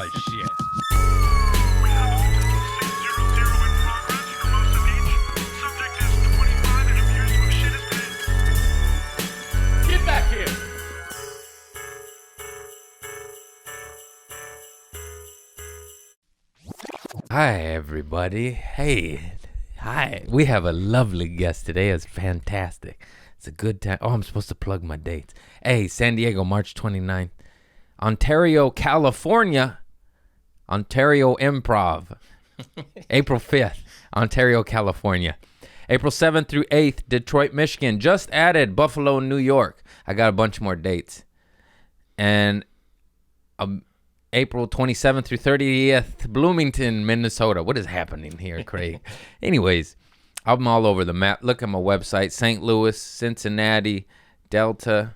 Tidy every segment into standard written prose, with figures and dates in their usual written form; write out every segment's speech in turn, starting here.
Oh, shit. We have a multiple 600 in progress for most of each. Subject is 25 and appears to have shit his pants. Get back here. Hi, everybody. Hey. Hi. We have a lovely guest today. It's fantastic. It's a good time. Oh, I'm supposed to plug my dates. Hey, San Diego, March 29th. Ontario, California. Ontario Improv. April 5th, Ontario, California. April 7th through 8th, Detroit, Michigan. Just added Buffalo, New York. I got a bunch more dates. And April 27th through 30th, Bloomington, Minnesota. What is happening here, Craig? Anyways, I'm all over the map. Look at my website, St. Louis, Cincinnati, Columbus,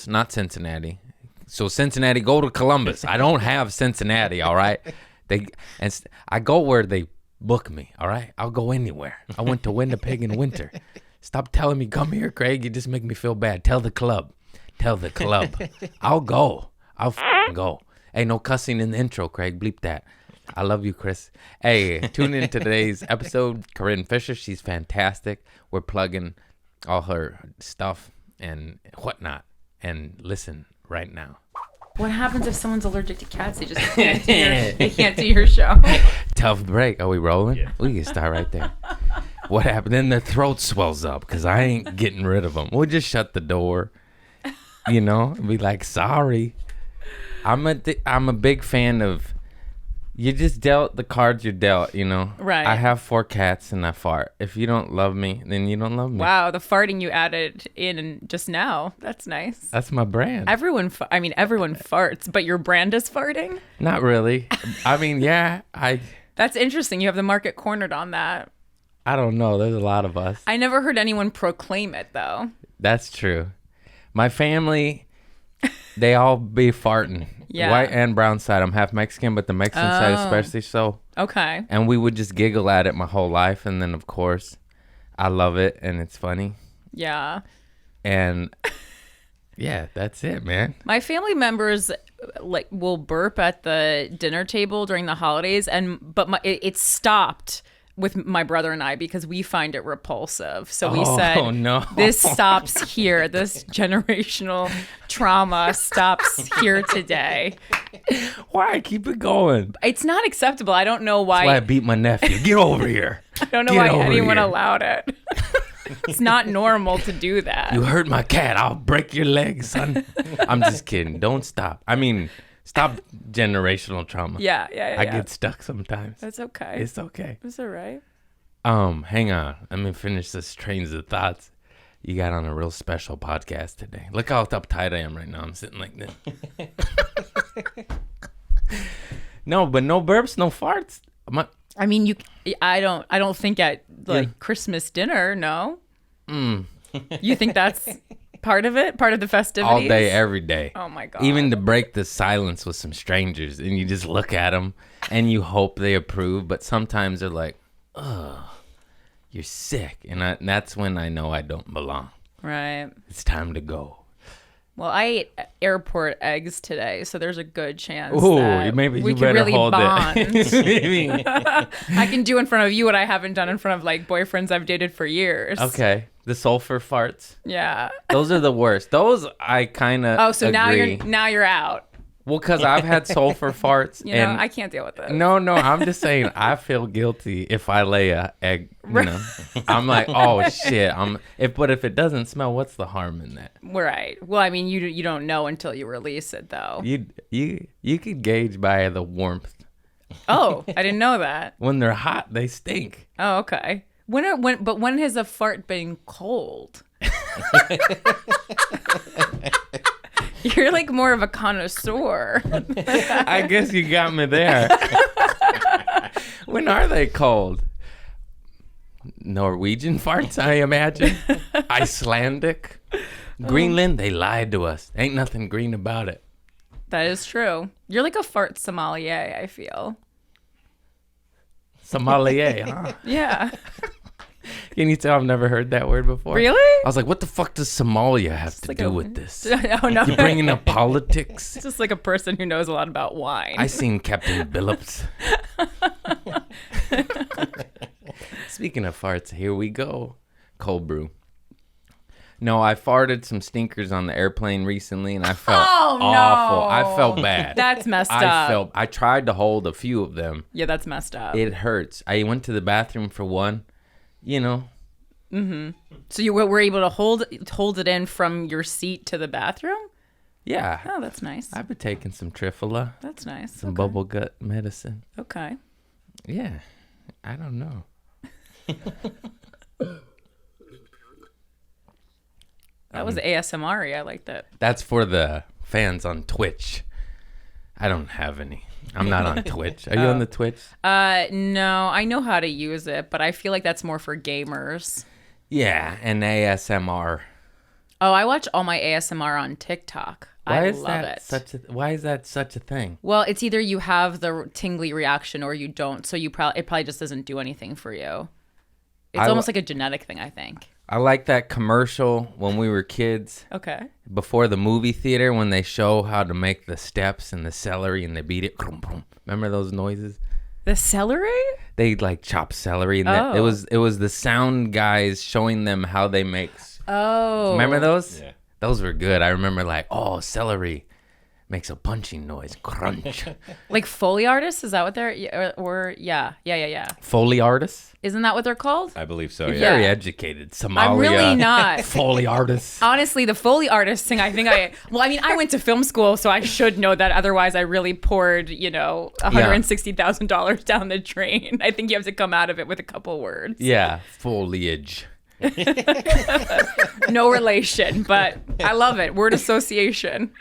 not Cincinnati. So Cincinnati, go to Columbus. I don't have Cincinnati, all right? I go where they book me, all right? I'll go anywhere. I went to Winnipeg in winter. Stop telling me, come here, Craig. You just make me feel bad. Tell the club. I'll go. I'll go. Hey, no cussing in the intro, Craig. Bleep that. I love you, Chris. Hey, tune in to today's episode. Corinne Fisher, she's fantastic. We're plugging all her stuff and whatnot. And listen right now. What happens if someone's allergic to cats? They just can't do your show. Tough break. Are we rolling? Yeah. We can start right there. What happened? Then their throat swells up because I ain't getting rid of them. We'll just shut the door, be like, sorry. I'm a big fan of, you just dealt the cards you're dealt, Right. I have 4 cats and I fart. If you don't love me, then you don't love me. Wow, the farting you added in just now. That's nice. That's my brand. Everyone farts, but your brand is farting? Not really. I mean, yeah, That's interesting. You have the market cornered on that. I don't know. There's a lot of us. I never heard anyone proclaim it, though. That's true. My family... They all be farting. Yeah. White and brown side. I'm half Mexican, but the Mexican side especially so. Okay. And we would just giggle at it my whole life. And then, of course, I love it. And it's funny. Yeah. And, yeah, that's it, man. My family members will burp at the dinner table during the holidays. But it stopped with my brother and I because we find it repulsive. So we said, no. This stops here. This generational trauma stops here today. Why? Keep it going. It's not acceptable. I don't know why. That's why I beat my nephew. Get over here. I don't know why anyone allowed it. It's not normal to do that. You hurt my cat. I'll break your leg, son. I'm just kidding. Don't stop. I mean... Stop generational trauma. Yeah. I get stuck sometimes. That's okay. It's okay. It's all right. Hang on. Let me finish this trains of thoughts. You got on a real special podcast today. Look how uptight I am right now. I'm sitting like this. No, but no burps, no farts. I mean, I don't think at Christmas dinner. No. You think that's part of it? Part of the festivities? All day, every day. Oh, my God. Even to break the silence with some strangers. And you just look at them and you hope they approve. But sometimes they're like, oh, you're sick. And that's when I know I don't belong. Right. It's time to go. Well, I ate airport eggs today, so there's a good chance maybe we you can better really hold bond. it. I can do in front of you what I haven't done in front of boyfriends I've dated for years. Okay. The sulfur farts. Yeah. Those are the worst. Those I kind of Oh, so agree. now you're out. Well, because I've had sulfur farts. And I can't deal with it. No, I'm just saying I feel guilty if I lay a egg. I'm like, oh shit. But if it doesn't smell, what's the harm in that? Right. Well, I mean, you don't know until you release it, though. You could gauge by the warmth. Oh, I didn't know that. When they're hot, they stink. Oh, okay. When has a fart been cold? You're more of a connoisseur. I guess you got me there. When are they cold? Norwegian farts, I imagine. Icelandic. Greenland, they lied to us. Ain't nothing green about it. That is true. You're like a fart sommelier, I feel. Sommelier, huh? Yeah. Can you tell I've never heard that word before? Really? I was like, what the fuck does Somalia have to like do a- with this? Oh no. You bringing up politics? It's just like a person who knows a lot about wine. I seen Captain Billups. Speaking of farts, here we go. Cold brew. No, I farted some stinkers on the airplane recently, and I felt awful. I felt bad. That's messed up. I tried to hold a few of them. Yeah, that's messed up. It hurts. I went to the bathroom for one, you know. So you were able to hold it in from your seat to the bathroom? Yeah. Oh, that's nice. I've been taking some Triphala, That's nice. some bubble gut medicine. Okay. Yeah. I don't know. That was ASMR. I like that. That's for the fans on Twitch. I don't have any. I'm not on Twitch. Are you on the Twitch? No, I know how to use it, but I feel like that's more for gamers. Yeah, and ASMR. Oh, I watch all my ASMR on TikTok. I love it. Why is that such a thing? Well, it's either you have the tingly reaction or you don't, so it probably just doesn't do anything for you. It's almost like a genetic thing, I think. I like that commercial when we were kids. Okay. Before the movie theater, when they show how to make the steps and the celery and they beat it. Remember those noises? The celery? They like chop celery, and it was the sound guys showing them how they make. Oh. Remember those? Yeah. Those were good. I remember like, oh, celery makes a punching noise, crunch. Like Foley artists? Is that what they're or yeah. Foley artists. Isn't that what they're called? I believe so. You're Yeah. very educated. Somalia. I'm really not. Foley artists. Honestly, the Foley artist thing, I went to film school, so I should know that. Otherwise, I really poured, $160,000 down the drain. I think you have to come out of it with a couple words. Yeah, foliage. No relation, but I love it. Word association.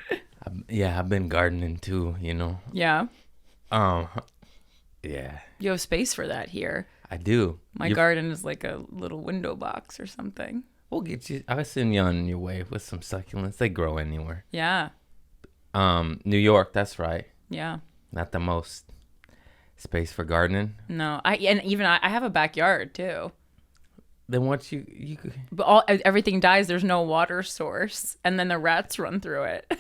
Yeah, I've been gardening too, Yeah. Yeah, You have space for that here. I do. My garden is like a little window box or something. We'll get you. I'll send you on your way with some succulents. They grow anywhere. Yeah. New York, that's right. Yeah. Not the most space for gardening. No, I have a backyard too. Then what you But everything dies. There's no water source, and then the rats run through it.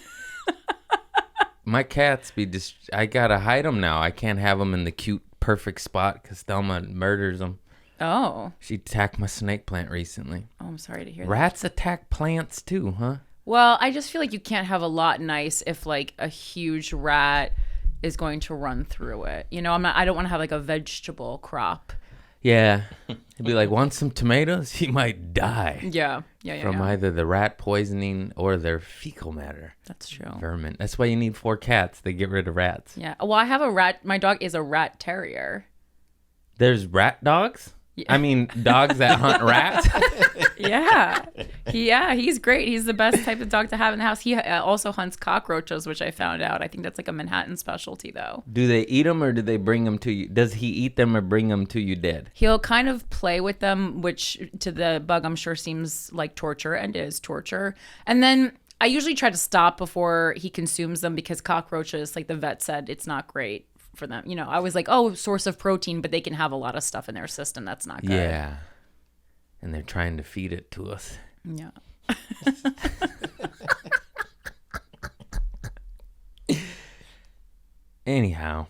my cats I gotta hide them now. I can't have them in the cute, perfect spot because Thelma murders them. Oh. She attacked my snake plant recently. Oh, I'm sorry to hear that. Rats attack plants too, huh? Well, I just feel like you can't have a lot nice if like a huge rat is going to run through it. I don't want to have like a vegetable crop. Yeah. He'd be like, want some tomatoes? He might die. Yeah. From either the rat poisoning or their fecal matter. That's true. Vermin. That's why you need 4 cats. They get rid of rats. Yeah. Well, I have a rat. My dog is a rat terrier. There's rat dogs? I mean, dogs that hunt rats? Yeah. He's great. He's the best type of dog to have in the house. He also hunts cockroaches, which I found out. I think that's like a Manhattan specialty, though. Do they eat them or do they bring them to you? Does he eat them or bring them to you dead? He'll kind of play with them, which to the bug, I'm sure, seems like torture and is torture. And then I usually try to stop before he consumes them because cockroaches, like the vet said, it's not great for them. I was like, oh, source of protein, but they can have a lot of stuff in their system that's not good. Yeah. And they're trying to feed it to us. Yeah. Anyhow,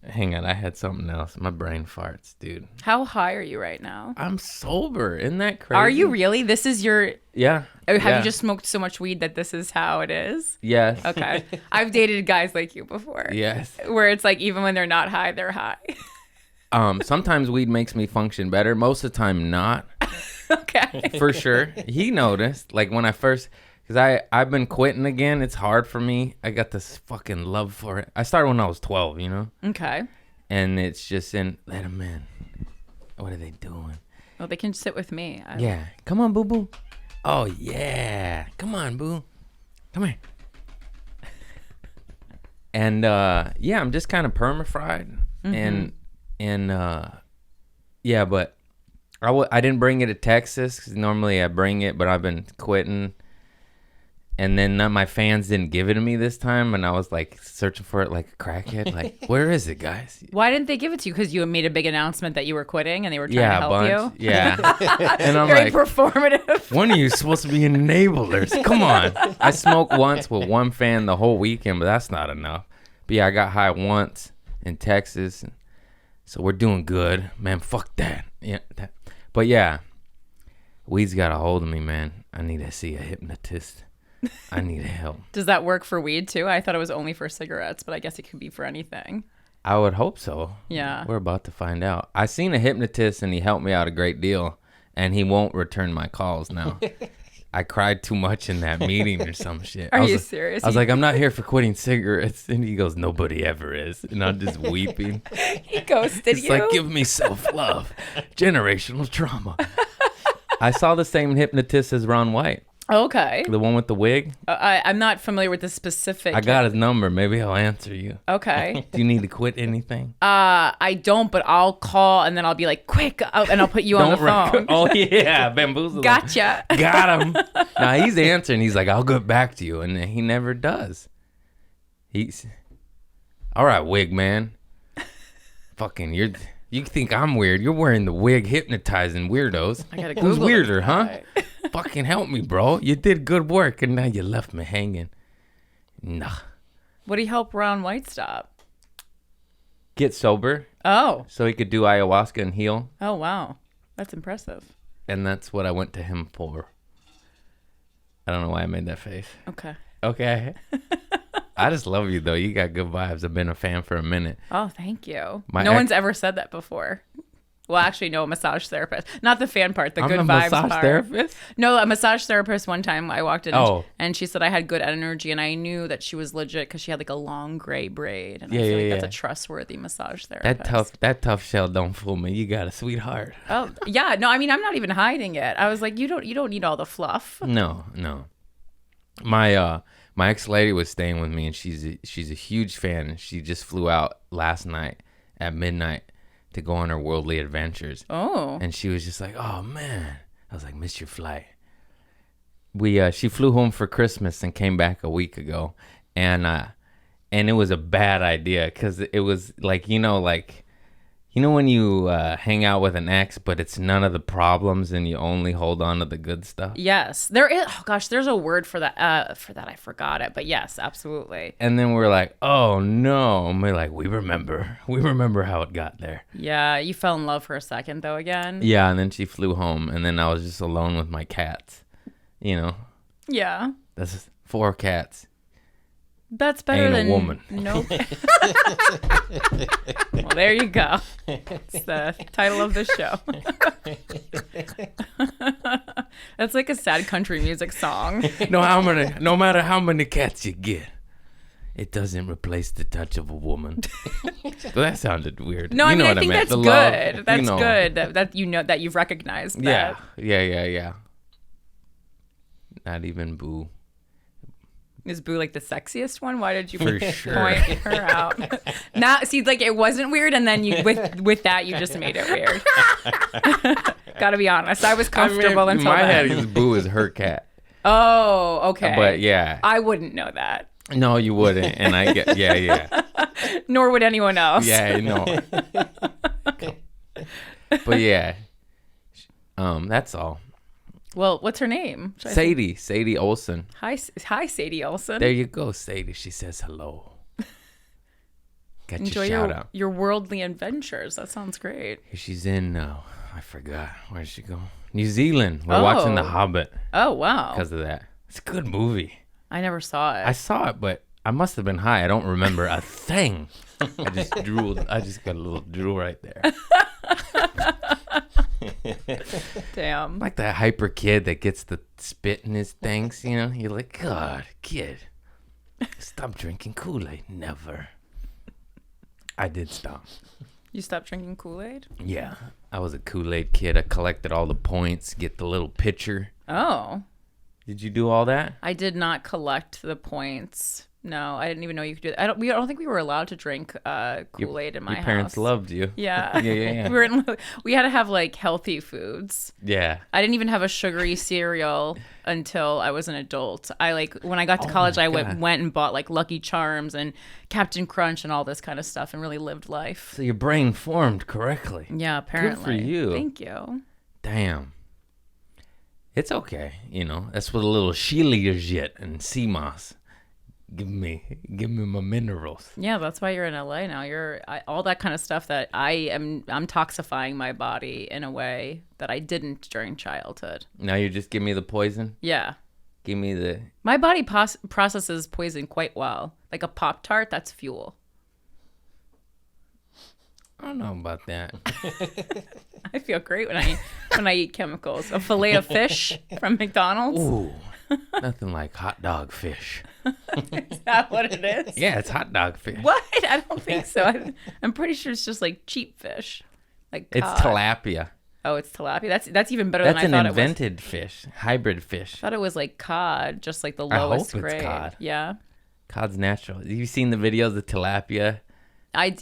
hang on. I had something else. My brain farts, dude. How high are you right now? I'm sober. Isn't that crazy? Are you really? This is your... Yeah. Have you just smoked so much weed that this is how it is? Yes. Okay. I've dated guys like you before. Yes. Where it's like, even when they're not high, they're high. Sometimes weed makes me function better. Most of the time, not. Okay. For sure. He noticed. Like when I first... Because I've been quitting again. It's hard for me. I got this fucking love for it. I started when I was 12, Okay. And it's just let them in. What are they doing? Well, they can sit with me. Yeah. Come on, boo-boo. Oh, yeah. Come on, boo. Come here. And, yeah, I'm just kind of perma-fried. Mm-hmm. And yeah, but I didn't bring it to Texas because normally I bring it, but I've been quitting. And then none of my fans didn't give it to me this time, and I was like searching for it like a crackhead. Like, where is it, guys? Why didn't they give it to you? Because you made a big announcement that you were quitting and they were trying Yeah, to a help bunch. you. Yeah. And I'm Very like, performative. when are you supposed to be enablers? Come on. I smoked once with one fan the whole weekend, but that's not enough. But yeah, I got high once in Texas, so we're doing good. Man, fuck that. Yeah. But yeah, weed's got a hold of me, man. I need to see a hypnotist. I need help. Does that work for weed too? I thought it was only for cigarettes, but I guess it could be for anything. I would hope so. Yeah. We're about to find out. I seen a hypnotist and he helped me out a great deal, and he won't return my calls now. I cried too much in that meeting or some shit. Are you like, serious? I was like, I'm not here for quitting cigarettes. And he goes, nobody ever is. And I'm just weeping. He ghosted It's you. like, give me self-love. Generational trauma. I saw the same hypnotist as Ron White. Okay. The one with the wig. I'm not familiar with the specific. I got his number. Maybe I'll answer you. Okay. Do you need to quit anything? I don't, but I'll call and then I'll be like, quick, and I'll put you on the phone. Oh, yeah. Bamboozle. Gotcha. Got him. Now he's answering. He's like, I'll get back to you. And he never does. He's, all right, wig man. Fucking, you think I'm weird. You're wearing the wig hypnotizing weirdos. I gotta Who's Google weirder, this huh? guy. Fucking help me, bro. You did good work, and now you left me hanging. Nah. What do you help Ron White stop? Get sober Oh. so he could do ayahuasca and heal. Oh, wow. That's impressive. And that's what I went to him for. I don't know why I made that face. Okay. Okay. I just love you, though. You got good vibes. I've been a fan for a minute. Oh, thank you. My No ex- one's ever said that before. Well, actually, no, a massage therapist. Not the fan part, the I'm good a vibes massage part. therapist? No, a massage therapist one time I walked in Oh. and she said I had good energy and I knew that she was legit because she had like a long gray braid. And Yeah, I feel yeah, like that's yeah. a trustworthy massage therapist. That tough shell don't fool me. You got a sweetheart. Oh, yeah. No, I mean, I'm not even hiding it. I was like, you don't need all the fluff. No. My ex lady was staying with me, and she's a huge fan. She just flew out last night at midnight to go on her worldly adventures. Oh. And she was just like, "Oh man," I was like, "Missed your flight." She flew home for Christmas and came back a week ago, and it was a bad idea because it was like when you hang out with an ex, but it's none of the problems, and you only hold on to the good stuff. Yes, there is. Oh gosh, there's a word for that. I forgot it, but yes, absolutely. And then we're like, "Oh no!" And we're like, "We remember how it got there." Yeah, you fell in love for a second though again. Yeah, and then she flew home, and then I was just alone with my cats. Yeah, That's 4 cats. that's better Ain't a than woman. Nope. Well, there you go. It's the title of the show. That's like a sad country music song. No matter how many cats you get, it doesn't replace the touch of a woman. So that sounded weird. No, You I mean know I what think meant. that's The good. love, That's good that you know that you've recognized that. Yeah. Not even Boo. Is Boo like the sexiest one? Why did you For sure. point her out? Now, see, like it wasn't weird, and then you with that you just made it weird. Gotta be honest, I was comfortable in until my then. head, is Boo is her cat. Oh, okay. But yeah, I wouldn't know that. no, you wouldn't. And I get, yeah, Nor would anyone else. yeah, no. But yeah, that's all. Well, what's her name? Should I say- Sadie Olsen. Hi, Sadie Olsen. There you go, Sadie. She says hello. Got Enjoy your shout out. your worldly adventures. That sounds great. She's in, I forgot. Where did she go? New Zealand. We're watching The Oh. Hobbit Oh wow, because of that. It's a good movie. I never saw it. I saw it, but I must have been high. I don't remember a thing. I just drooled. I just got a little drool right there. Damn. Like that hyper kid that gets the spit in his things, You're like, God, kid, stop drinking Kool-Aid. Never. I did stop. You stopped drinking Kool-Aid? Yeah, I was a Kool-Aid kid. I collected all the points, get the little pitcher. Oh. Did you do all that? I did not collect the points, No, I didn't even know you could do that. I don't think we were allowed to drink Kool-Aid in my Your parents house. loved you. Yeah. Yeah. We had to have like healthy foods. Yeah. I didn't even have a sugary cereal until I was an adult. When I got to college, my I God. went and bought like Lucky Charms and Captain Crunch and all this kind of stuff and really lived life. So your brain formed correctly. Yeah, apparently. for you. Thank you. Damn. It's okay, That's what a little Shilajit and sea moss give me my minerals. Yeah, that's why you're in LA now. All that kind of stuff that I'm toxifying my body in a way that I didn't during childhood. Now you just give me the poison. Yeah. Give me the. My body processes poison quite well. Like a Pop-Tart, that's fuel. I don't know about that. I feel great when I eat chemicals. A fillet of fish from McDonald's. Ooh, nothing like hot dog fish. Is that what it is? Yeah, it's hot dog fish. What? I don't think so. I'm pretty sure it's just like cheap fish. Like It's cod. tilapia. Oh, it's tilapia. That's even better That's than I an thought it was. invented fish, hybrid fish. I thought it was like cod, just like the I lowest hope it's grade. cod. Yeah. Cod's natural. Have you seen the videos of tilapia?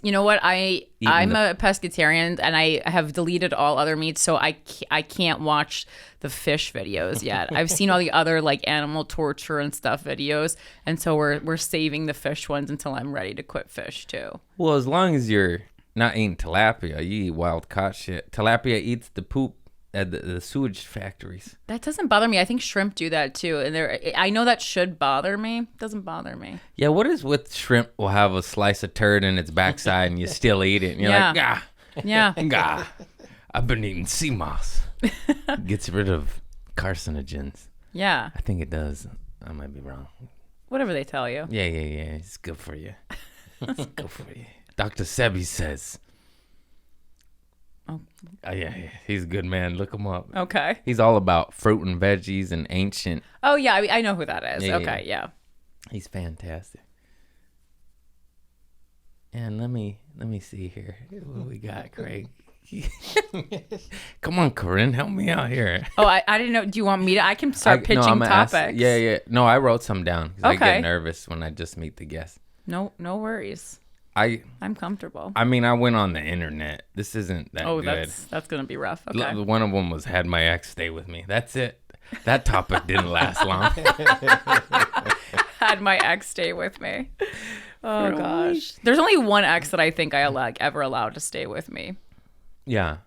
You know what? I'm the- a pescatarian and I have deleted all other meats, so I can't watch the fish videos yet. I've seen all the other like animal torture and stuff videos, and so we're saving the fish ones until I'm ready to quit fish too. Well, as long as you're not eating tilapia, you eat wild caught shit. Tilapia eats the poop at the sewage factories. That doesn't bother me. I think shrimp do that too, and I know that should bother me. It doesn't bother me. Yeah, what is with shrimp will have a slice of turd in its backside and you still eat it. And you're Yeah. like, gah, Yeah. gah. I've been eating sea moss. Gets rid of carcinogens. Yeah. I think it does. I might be wrong. Whatever they tell you. Yeah. It's good for you. It's good for you. Dr. Sebi says. Oh. Yeah, he's a good man. Look him up. Okay. He's all about fruit and veggies and ancient. Oh yeah, I know who that is. Yeah, Okay, yeah. He's fantastic. And let me see here. What we got, Craig? Come on, Corinne, help me out here. Oh, I didn't know. Do you want me to? I can start pitching I'm gonna ask- topics. Yeah. No, I wrote some down because I Okay. get nervous when I just meet the guests. No worries. I'm comfortable. I mean, I went on the internet. This isn't that Oh, good. that's gonna be rough. Okay. One of them was had my ex stay with me. That's it. That topic didn't last long. Had my ex stay with me. Oh For a gosh. There's only one ex that I think I ever allowed to stay with me. Yeah.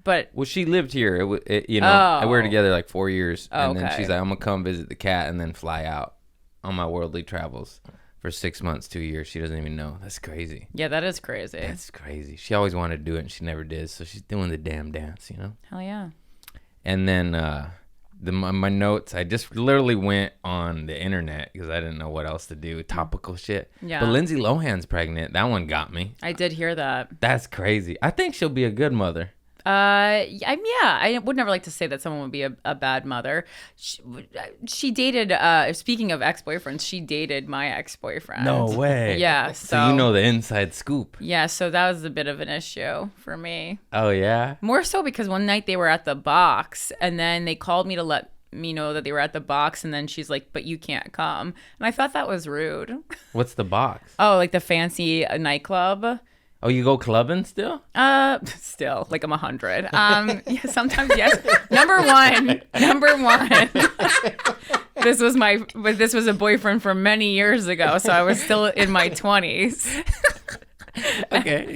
But Well, she lived here. We Oh. were together like 4 years, and then Okay. she's like, "I'm gonna come visit the cat and then fly out on my worldly travels for 6 months, 2 years." She doesn't even know. That's crazy. yeah, that is crazy. That's crazy. She always wanted to do it, and she never did. So she's doing the damn dance, Hell yeah. And then my notes, I just literally went on the internet because I didn't know what else to do. Topical shit. Yeah. But Lindsay Lohan's pregnant. That one got me. I did hear that. That's crazy. I think she'll be a good mother. I would never like to say that someone would be a bad mother. She dated, speaking of ex-boyfriends, she dated my ex-boyfriend. way. Yeah. So you know the inside scoop. Yeah, so that was a bit of an issue for me. Oh, yeah? More so because one night they were at the box and then they called me to let me know that they were at the box, and then she's like, "But you can't come." And I thought that was rude. What's the box? Oh, like the fancy nightclub. Oh, you go clubbing still? Still, like I'm 100. Yeah, sometimes yes. Number one. This was a boyfriend from many years ago, so I was still in my 20s. Okay,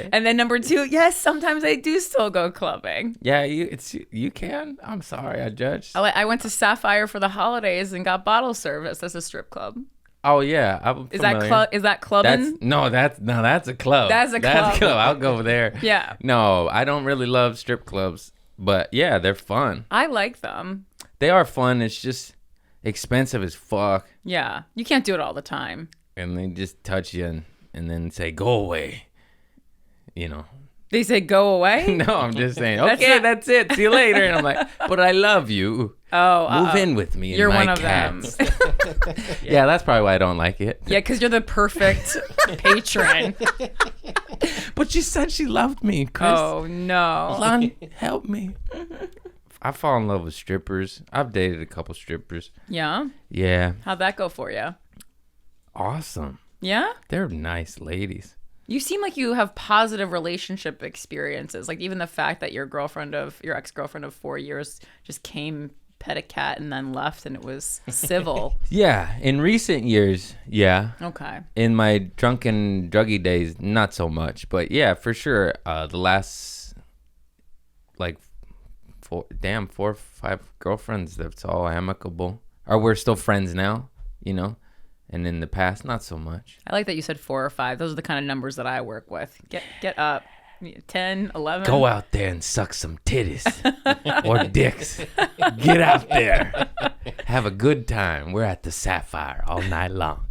yeah. And then number two, yes, sometimes I do still go clubbing. Yeah, you can. I'm sorry, I judged. I went to Sapphire for the holidays and got bottle service. That's a strip club. Oh yeah, I'm Is familiar. that clubbing? That's a club. That's a club. I'll go there. Yeah. No, I don't really love strip clubs, but yeah, they're fun. I like them. They are fun. It's just expensive as fuck, Yeah. You can't do it all the time. and they just touch you and then say go away. They say go away? No, I'm just saying. That's Okay, not- that's it. See you later. And I'm like, but I love you. Oh, Move in with me. And You're my one of cats. them. Yeah, that's probably why I don't like it. Yeah, because you're the perfect patron. But you said she loved me, Chris. Oh, no. Lon, help me. I fall in love with strippers. I've dated a couple strippers. Yeah? Yeah. How'd that go for you? awesome. Yeah? They're nice ladies. You seem like you have positive relationship experiences. Like even the fact that your ex-girlfriend of 4 years just came, pet a cat, and then left, and it was civil. Yeah, in recent years, yeah. Okay. In my drunken, druggy days, not so much. But yeah, for sure, the last, like, 4 or 5 girlfriends, that's all amicable. Or we're still friends now, you know? And in the past, not so much. I like that you said 4 or 5. Those are the kind of numbers that I work with. Get up. 10, 11. Go out there and suck some titties or dicks. Get out there. Have a good time. We're at the Sapphire all night long.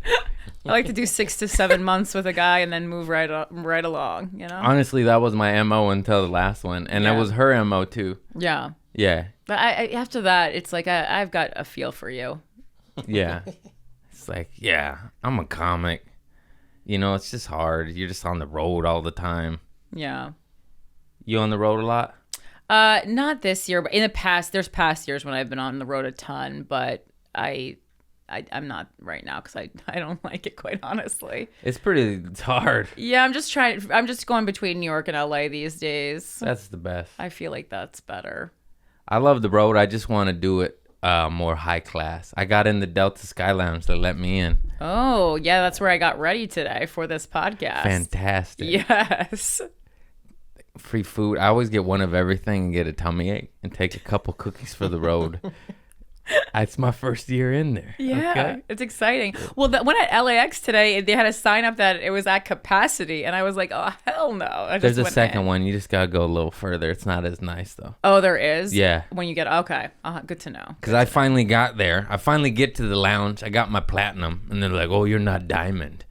I like to do 6 to 7 months with a guy and then move right along, you know? Honestly, that was my MO until the last one. And that was her MO too. Yeah. Yeah. But after that, it's like I've got a feel for you. Yeah. It's like, yeah, I'm a comic. You know, it's just hard. You're just on the road all the time. Yeah. You on the road a lot? Not this year, but in the past, there's past years when I've been on the road a ton, but I'm not right now because I don't like it, quite honestly. It's hard. Yeah, I'm just going between New York and LA these days. That's the best. I feel like that's better. I love the road. I just want to do it more high class. I got in the Delta Sky Lounge. They let me in. Oh, yeah, that's where I got ready today for this podcast. Fantastic. Yes. Free food. I always get one of everything and get a tummy ache and take a couple cookies for the road. It's my first year in there. Yeah, okay? It's exciting. Well, when at LAX today, they had a sign up that it was at capacity, and I was like, oh, hell no. There's a second one. You just got to go a little further. It's not as nice, though. Oh, there is? Yeah. When you get, okay. Good to know. Because I finally got there. I finally get to the lounge. I got my platinum, and they're like, oh, you're not diamond.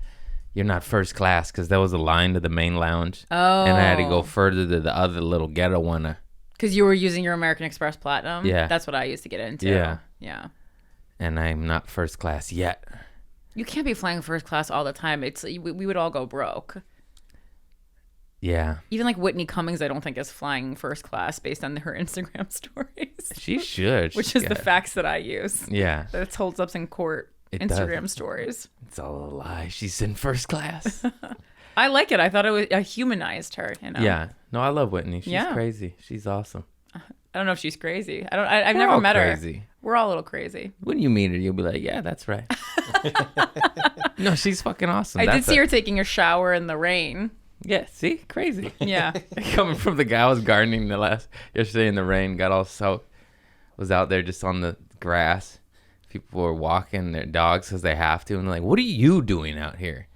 You're not first class, because there was a line to the main lounge. Oh. And I had to go further to the other little ghetto one. Because you were using your American Express Platinum? Yeah. That's what I used to get into. Yeah. Yeah. And I'm not first class yet. You can't be flying first class all the time. We would all go broke. Yeah. Even like Whitney Cummings, I don't think is flying first class based on her Instagram stories. She should. Which is the facts that I use. Yeah. That it holds up in court. Instagram stories. It's all a lie. She's in first class. I like it. I thought I humanized her. You know? Yeah. No, I love Whitney. She's crazy. She's awesome. I don't know if she's crazy. I've never met crazy. her. We're all a little crazy. When you meet her, you'll be like, yeah, that's right. No, she's fucking awesome. I did see her taking a shower in the rain. Yeah, see? Crazy. Yeah. Coming from the guy I was gardening yesterday in the rain, got all soaked. Was out there just on the grass. People were walking their dogs because they have to. And they're like, what are you doing out here?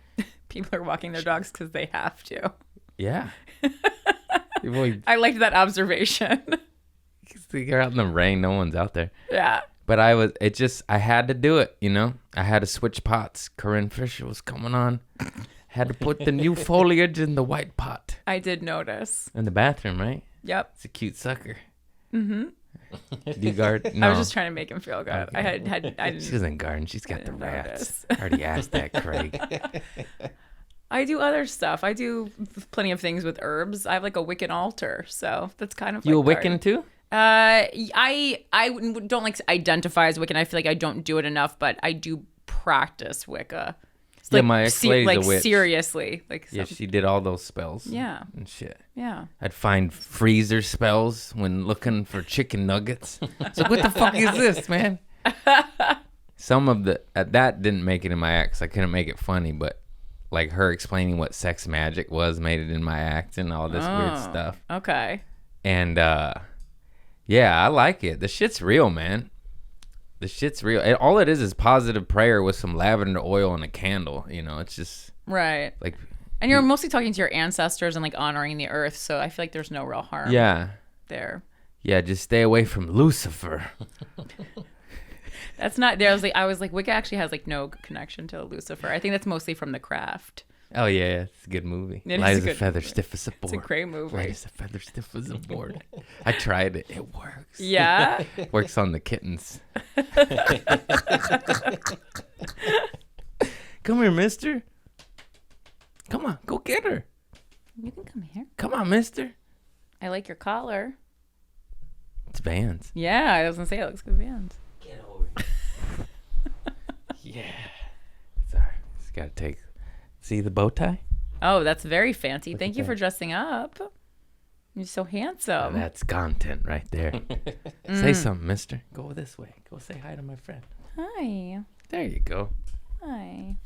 People are walking their dogs because they have to. Yeah. I liked that observation. You're out in the rain. No one's out there. Yeah. But I had to do it, you know? I had to switch pots. Corinne Fisher was coming on. Had to put the new foliage in the white pot. I did notice. In the bathroom, right? Yep. It's a cute sucker. Mm-hmm. Do you garden? No. I was just trying to make him feel good. Okay. I didn't. She doesn't garden. She's got the rats. notice. I already asked that, Craig. I do other stuff. I do plenty of things with herbs. I have like a Wiccan altar, so that's kind of You like a Wiccan too? I don't like to identify as Wiccan. I feel like I don't do it enough, but I do practice Wicca. It's Yeah, like, my ex-lady's a witch. Seriously, like Yeah, she did all those spells. Yeah. And shit. Yeah. I'd find freezer spells when looking for chicken nuggets. It's like, what the fuck is this, man? Some of that didn't make it in my act 'cause I couldn't make it funny, but like her explaining what sex magic was made it in my act and all this weird stuff. Okay. And yeah, I like it. The shit's real, man. The shit's real. All it is positive prayer with some lavender oil and a candle. You know, it's just right. Like, and you're mostly talking to your ancestors and like honoring the earth, so I feel like there's no real harm. Yeah. There. Yeah, just stay away from Lucifer. That's not there. I was like, Wicca actually has like no connection to Lucifer. I think that's mostly from The Craft. Oh yeah, it's a good movie. It Light is as a a good feather, movie. stiff as a board. It's a great movie. Light as a feather, stiff as a board. I tried it. It works. Yeah. Works on the kittens. Come here, mister. Come on, go get her. You can come here. Come on, mister. I like your collar. It's Vans. Yeah, I was gonna say it looks good Vans. Get over here. Yeah. Sorry. Let's Gotta take. See the bow tie? Oh, that's very fancy. Look Thank at you for that. dressing up. You're so handsome. That's content right there. Say something, mister. Go this way. Go say hi to my friend. Hi. There you go. Hi.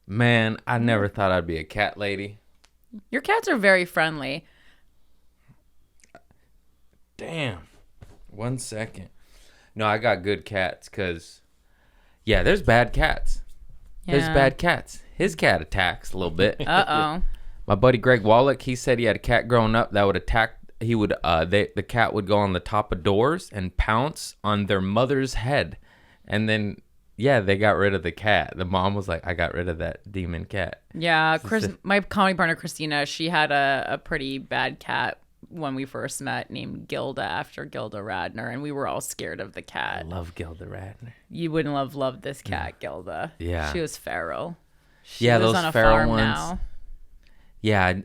Man, I never thought I'd be a cat lady. Your cats are very friendly. Damn. 1 second. No, I got good cats because, yeah, there's bad cats. There's Yeah. bad cats. His cat attacks a little bit. Uh-oh. My buddy Greg Wallach, he said he had a cat growing up that would attack. He would, the cat would go on the top of doors and pounce on their mother's head. And then, yeah, they got rid of the cat. The mom was like, I got rid of that demon cat. Yeah, my comedy partner Christina, she had a pretty bad cat when we first met named Gilda after Gilda Radner, and we were all scared of the I cat. love Gilda Radner. You wouldn't have loved this cat, Gilda. Yeah. She was feral. She Yeah, lives those on a feral farm ones. now. Yeah,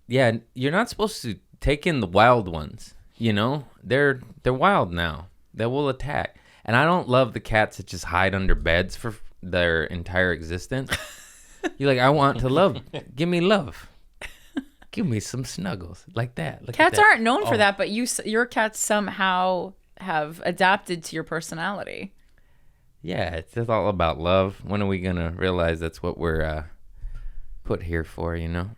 yeah. You're not supposed to take in the wild ones. You know, they're wild now. They will attack. And I don't love the cats that just hide under beds for their entire existence. You're like, I want to love. Give me love. Give me some snuggles like that. Look at Cats that. aren't known for Oh. that, but your cats somehow have adapted to your personality. Yeah, it's just all about love. When are we gonna realize that's what we're put here for? You know.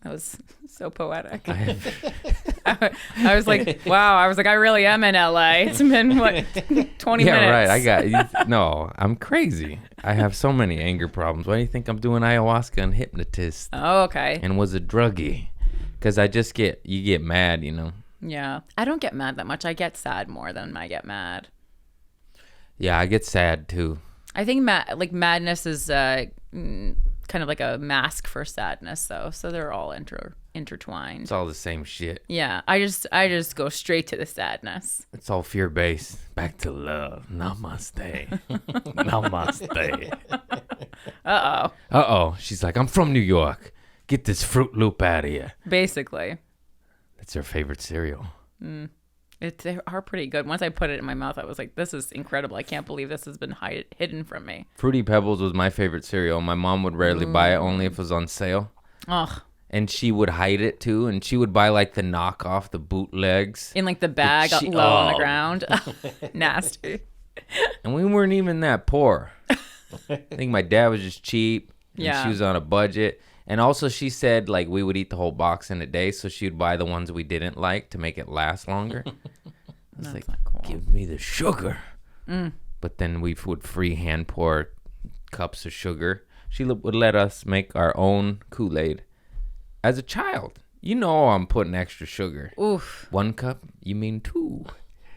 That was so poetic. I have, I was like, wow. I was like, I really am in LA. It's been, what, 20 yeah, minutes? right. I got no. I'm crazy. I have so many anger problems. Why do you think I'm doing ayahuasca and hypnotist Oh, okay. and was a druggie? Because I just you get mad, you know. Yeah. I don't get mad that much. I get sad more than I get mad. Yeah, I get sad too. I think madness is kind of like a mask for sadness, though. So they're all intertwined. It's all the same shit. Yeah. I just go straight to the sadness. It's all fear based. Back to love. Namaste. Namaste. Uh-oh. She's like, I'm from New York. Get this Fruit Loop out of here. Basically. That's her favorite cereal. They are pretty good. Once I put it in my mouth, I was like, this is incredible. I can't believe this has been hidden from me. Fruity Pebbles was my favorite cereal. My mom would rarely buy it, only if it was on sale. Ugh. And she would hide it too. And she would buy like the knockoff, the bootlegs. In like the bag low on the ground. Nasty. And we weren't even that poor. I think my dad was just cheap. And Yeah. she was on a budget. And also she said like we would eat the whole box in a day. So she would buy the ones we didn't like to make it last longer. I was That's like, not cool. give me the sugar. But then we would free hand pour cups of sugar. She would let us make our own Kool-Aid. As a child, you know I'm putting extra sugar. Oof. 1 cup, you mean 2.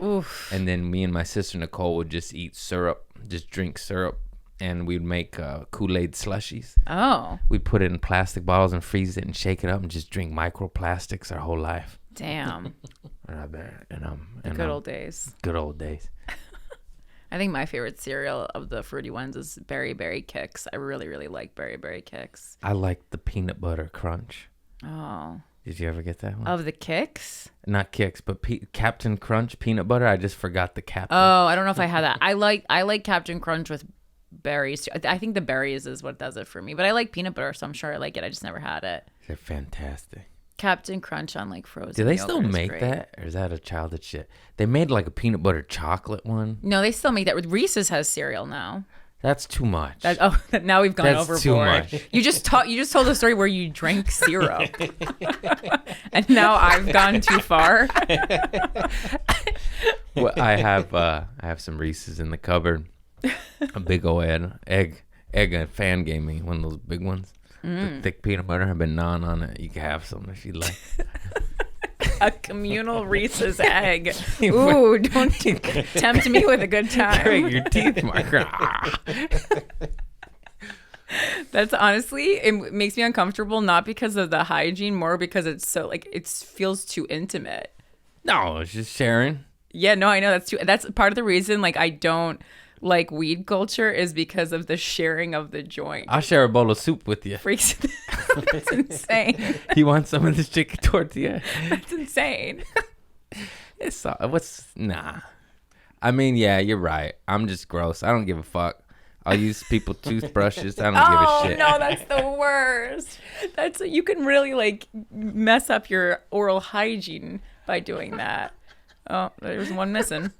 Oof. And then me and my sister Nicole would just eat syrup, just drink syrup. And we'd make Kool-Aid slushies. Oh. We'd put it in plastic bottles and freeze it and shake it up and just drink microplastics our whole life. Damn. Good Old days. Good old days. I think my favorite cereal of the fruity ones is Berry Berry Kicks. I really, really like Berry Berry Kicks. I like the peanut butter crunch. Oh. Did you ever get that one? Of the Kicks? Not Kicks, but Captain Crunch peanut butter. I just forgot the Captain. Oh, I don't know if I had that. I like Captain Crunch with berries too. I think the berries is what does it for me. But I like peanut butter, so I'm sure I like it. I just never had it. They're fantastic. Captain Crunch on like frozen. Do they yogurt still is make great. that? Or is that a childhood shit? They made like a peanut butter chocolate one. No, they still make that. Reese's has cereal now. That's too much. Now we've gone That's overboard. too much. You just told a story where you drank syrup, and now I've gone too far. Well, I have some Reese's in the cupboard. A big old egg a fan gave me, one of those big ones. The thick peanut butter. I've been gnawing on it. You can have some if you like. A communal Reese's egg. Ooh, don't tempt me with a good time. Break your teeth, Mark. That's honestly, it makes me uncomfortable, not because of the hygiene, more because it's so like it feels too intimate. No, it's just sharing. Yeah, no, I know that's part of the reason like I don't like weed culture is because of the sharing of the joint. I'll share a bowl of soup with you. Freaks. That's insane. You want some of this chicken tortilla? That's insane. Nah. I mean, yeah, you're right. I'm just gross. I don't give a fuck. I'll use people's toothbrushes. I don't Oh give a shit. no, that's the worst. That's you can really like mess up your oral hygiene by doing that. Oh, there's one missing.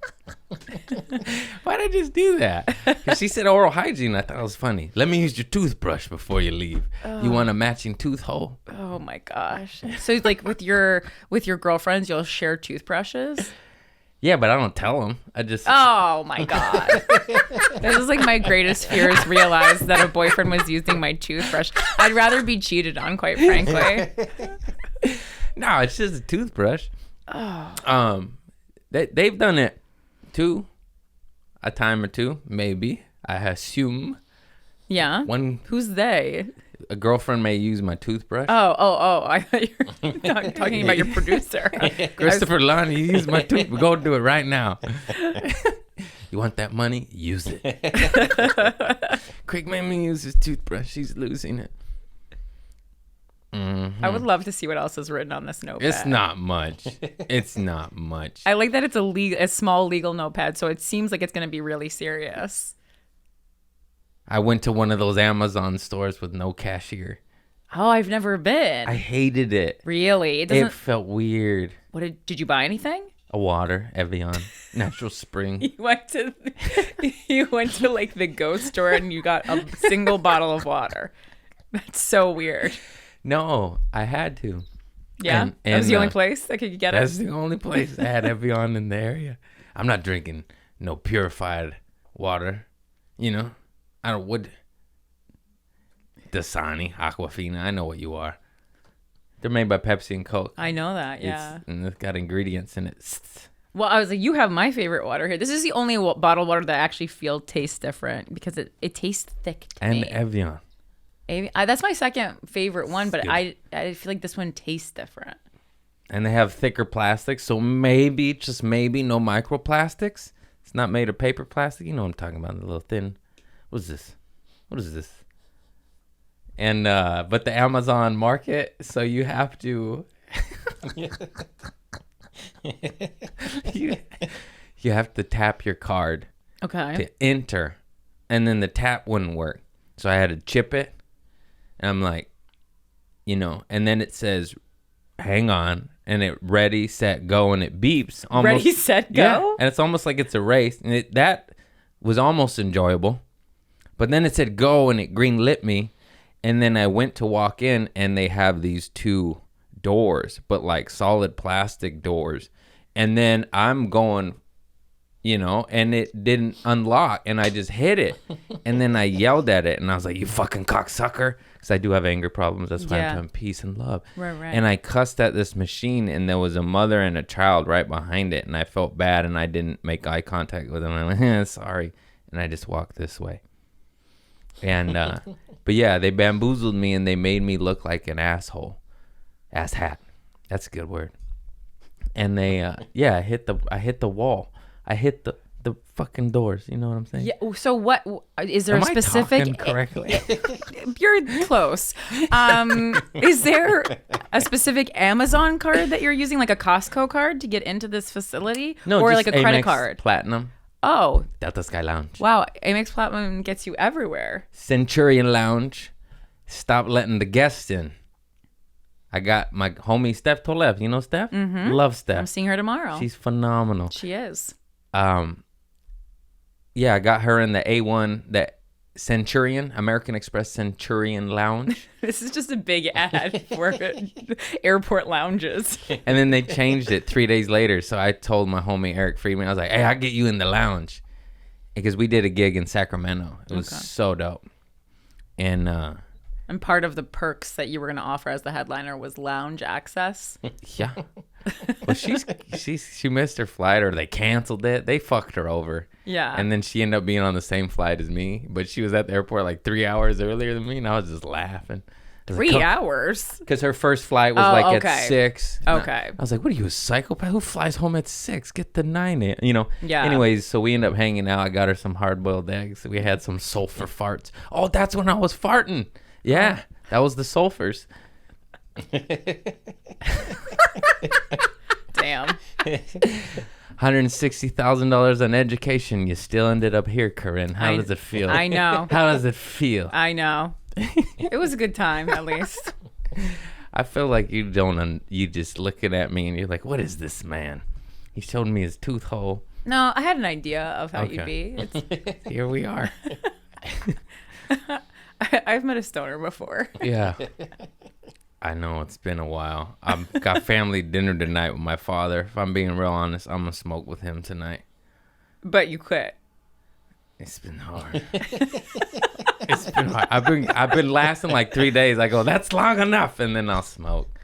Why'd I just do that? 'Cause she said oral hygiene. I thought it was funny. Let me use your toothbrush before you leave. You want a matching tooth hole? Oh my gosh. So like with your girlfriends, you'll share toothbrushes? Yeah, but I don't tell them. I just. Oh my god. This is like my greatest fear is realize that a boyfriend was using my toothbrush. I'd rather be cheated on, quite frankly. No, it's just a toothbrush. Oh. They've done it too, a time or two, maybe. I assume. Yeah. Who's they? A girlfriend may use my toothbrush. Oh. I thought you were talking about your producer. Christopher Lonnie, you use my toothbrush. Go do it right now. You want that money? Use it. Craig made me use his toothbrush. He's losing it. Mm-hmm. I would love to see what else is written on this notepad. It's not much. It's not much. I like that it's a small legal notepad, so it seems like it's going to be really serious. I went to one of those Amazon stores with no cashier. Oh, I've never been. I hated it. Really? It felt weird. What did you buy anything? A water, Evian, natural spring. You went to like the ghost store and you got a single bottle of water. That's so weird. No, I had to. Yeah, that was the only place that could get it. That's the only place that had Evian in the area. I'm not drinking no purified water. You know, I don't would. Dasani, Aquafina, I know what you are. They're made by Pepsi and Coke. I know that, yeah. And it's got ingredients in it. Well, I was like, you have my favorite water here. This is the only bottled water that I actually feel tastes different because it tastes thick to me. And Evian. That's my second favorite one, but I feel like this one tastes different. And they have thicker plastics, so maybe, just maybe, no microplastics. It's not made of paper plastic. You know what I'm talking about, the little thin. What is this? And but the Amazon market, so you have to you have to tap your card to enter, and then the tap wouldn't work. So I had to chip it. And I'm like, and then it says, hang on. And it ready, set, go. And it beeps. Almost, ready, set, go? Yeah, and it's almost like it's a race. And that was almost enjoyable. But then it said go and it green lit me. And then I went to walk in and they have these two doors, but like solid plastic doors. And then I'm going, and it didn't unlock, and I just hit it. And then I yelled at it, and I was like, you fucking cocksucker. Because I do have anger problems. That's why I'm telling peace and love. Right. And I cussed at this machine, and there was a mother and a child right behind it, and I felt bad, and I didn't make eye contact with them. I'm like, sorry. And I just walked this way. And, but yeah, they bamboozled me, and they made me look like an asshole. Ass hat. That's a good word. And they, I hit the wall. I hit the fucking doors. You know what I'm saying? Yeah. So what is there Am a specific? I talking correctly? You're close. Is there a specific Amazon card that you're using, like a Costco card, to get into this facility, No, or just like a credit Amex card? Platinum. Oh, Delta Sky Lounge. wow! Amex Platinum gets you everywhere. Centurion Lounge. Stop letting the guests in. I got my homie Steph Tolev. You know Steph? Mm-hmm. Love Steph. I'm seeing her tomorrow. She's phenomenal. She is. Yeah, I got her in the A1, that Centurion, American Express Centurion Lounge. This is just a big ad for airport lounges. And then they changed it 3 days later. So I told my homie Eric Friedman, I was like, hey, I'll get you in the lounge. Because we did a gig in Sacramento. It was so dope. And part of the perks that you were going to offer as the headliner was lounge access. Yeah. Well, she missed her flight, or they canceled it. They fucked her over. Yeah. And then she ended up being on the same flight as me, but she was at the airport like 3 hours earlier than me, and I was just laughing. 3 hours? Because her first flight was at 6. Okay. I was like, what are you, a psychopath? Who flies home at 6? Get the 9 in, Yeah. Anyways, so we ended up hanging out. I got her some hard-boiled eggs. We had some sulfur farts. Oh, that's when I was farting. Yeah, that was the sulfurs. Damn. $160,000 on education. You still ended up here, Corinne. How does it feel? I know. How does it feel? I know. It was a good time, at least. I feel like you don't. You just looking at me and you're like, "What is this man?" He showed me his tooth hole. No, I had an idea of how you'd Okay. be. It's, Here we are. I've met a stoner before. Yeah. I know it's been a while. I've got family dinner tonight with my father. If I'm being real honest, I'm gonna smoke with him tonight. But you quit. It's been hard. It's been hard. I've been lasting like 3 days. I go, that's long enough, and then I'll smoke.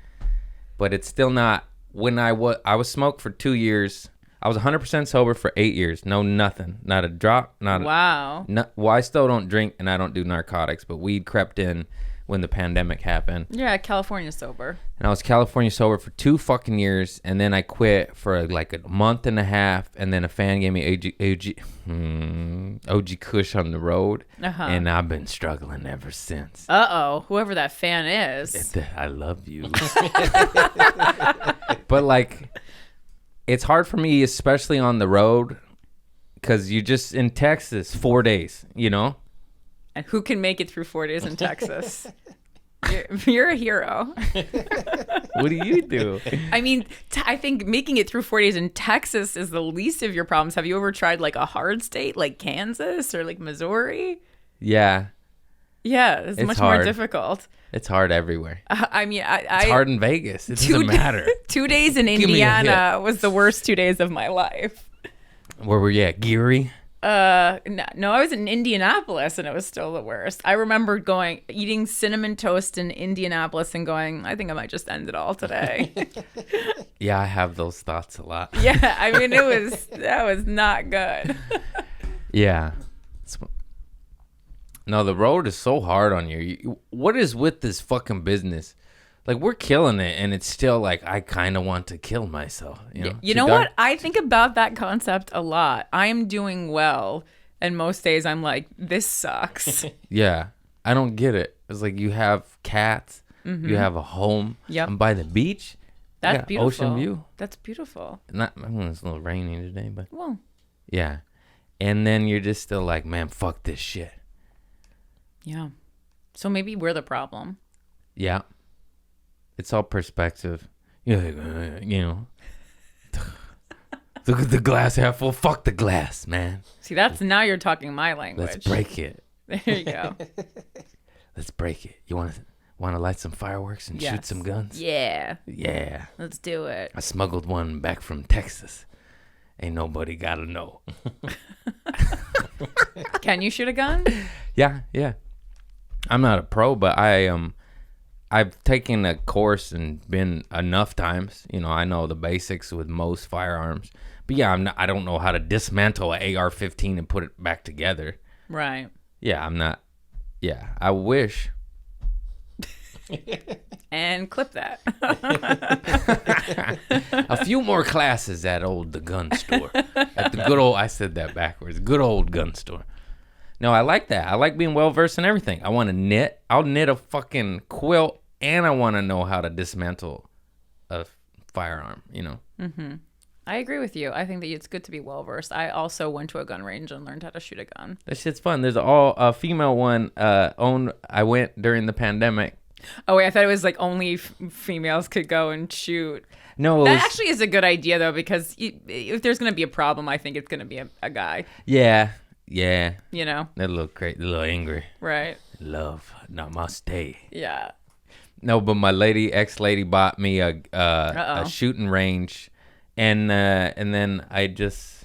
But it's still not. When I was smoked for 2 years. I was 100% sober for 8 years. No, nothing. Not a drop. Wow. Well, I still don't drink and I don't do narcotics, but weed crept in when the pandemic happened. Yeah, California sober. And I was California sober for 2 fucking years, and then I quit for like a month and a half, and then a fan gave me OG Kush on the road, and I've been struggling ever since. Uh-oh, whoever that fan is. I love you. But like, it's hard for me, especially on the road, because you're just in Texas 4 days, you know? And who can make it through 4 days in Texas? You're a hero. What do you do? I mean, I think making it through 4 days in Texas is the least of your problems. Have you ever tried like a hard state like Kansas or like Missouri? Yeah, Yeah, it's much hard. more difficult. it's hard everywhere. I mean, It's hard in Vegas. It doesn't matter. 2 days in me a Indiana was the worst 2 days of my life. Where were you at? Geary? No, I was in Indianapolis and it was still the worst. I remember eating cinnamon toast in Indianapolis and going, I think I might just end it all today. Yeah, I have those thoughts a lot. Yeah, I mean, that was not good. Yeah. No, the road is so hard on you. What is with this fucking business? Like, we're killing it, and it's still like, I kind of want to kill myself. You know what? I think about that concept a lot. I'm doing well, and most days I'm like, this sucks. Yeah. I don't get it. It's like you have cats, you have a home. Yep. I'm by the beach. That's Yeah, beautiful. ocean view. That's beautiful. Not, it's a little rainy today, but Well, yeah. And then you're just still like, man, fuck this shit. yeah. So maybe we're the problem. Yeah. It's all perspective. You know, look at the glass half full. Fuck the glass, man. See, now you're talking my language. Let's break it. There you go. Let's break it. You want to light some fireworks and shoot Yes. some guns? Yeah. Yeah. Let's do it. I smuggled one back from Texas. Ain't nobody got to know. Can you shoot a gun? Yeah. I'm not a pro, but I've taken a course and been enough times. You know, I know the basics with most firearms. But yeah, I don't know how to dismantle an AR-15 and put it back together. Right. Yeah, I'm not. Yeah, I wish. And clip that. A few more classes at the gun store. At the good old, I said that backwards, good old gun store. No, I like that. I like being well-versed in everything. I want to knit. I'll knit a fucking quilt, and I want to know how to dismantle a firearm, you know? Mm-hmm. I agree with you. I think that it's good to be well-versed. I also went to a gun range and learned how to shoot a gun. That shit's fun. There's a female one I went during the pandemic. Oh, wait, I thought it was like only females could go and shoot. No, That actually is a good idea, though, because if there's going to be a problem, I think it's going to be a guy, yeah. you know? They're a little crazy, a little angry. Right. Love, namaste. Yeah. No, but my ex-lady bought me a shooting range, and then I just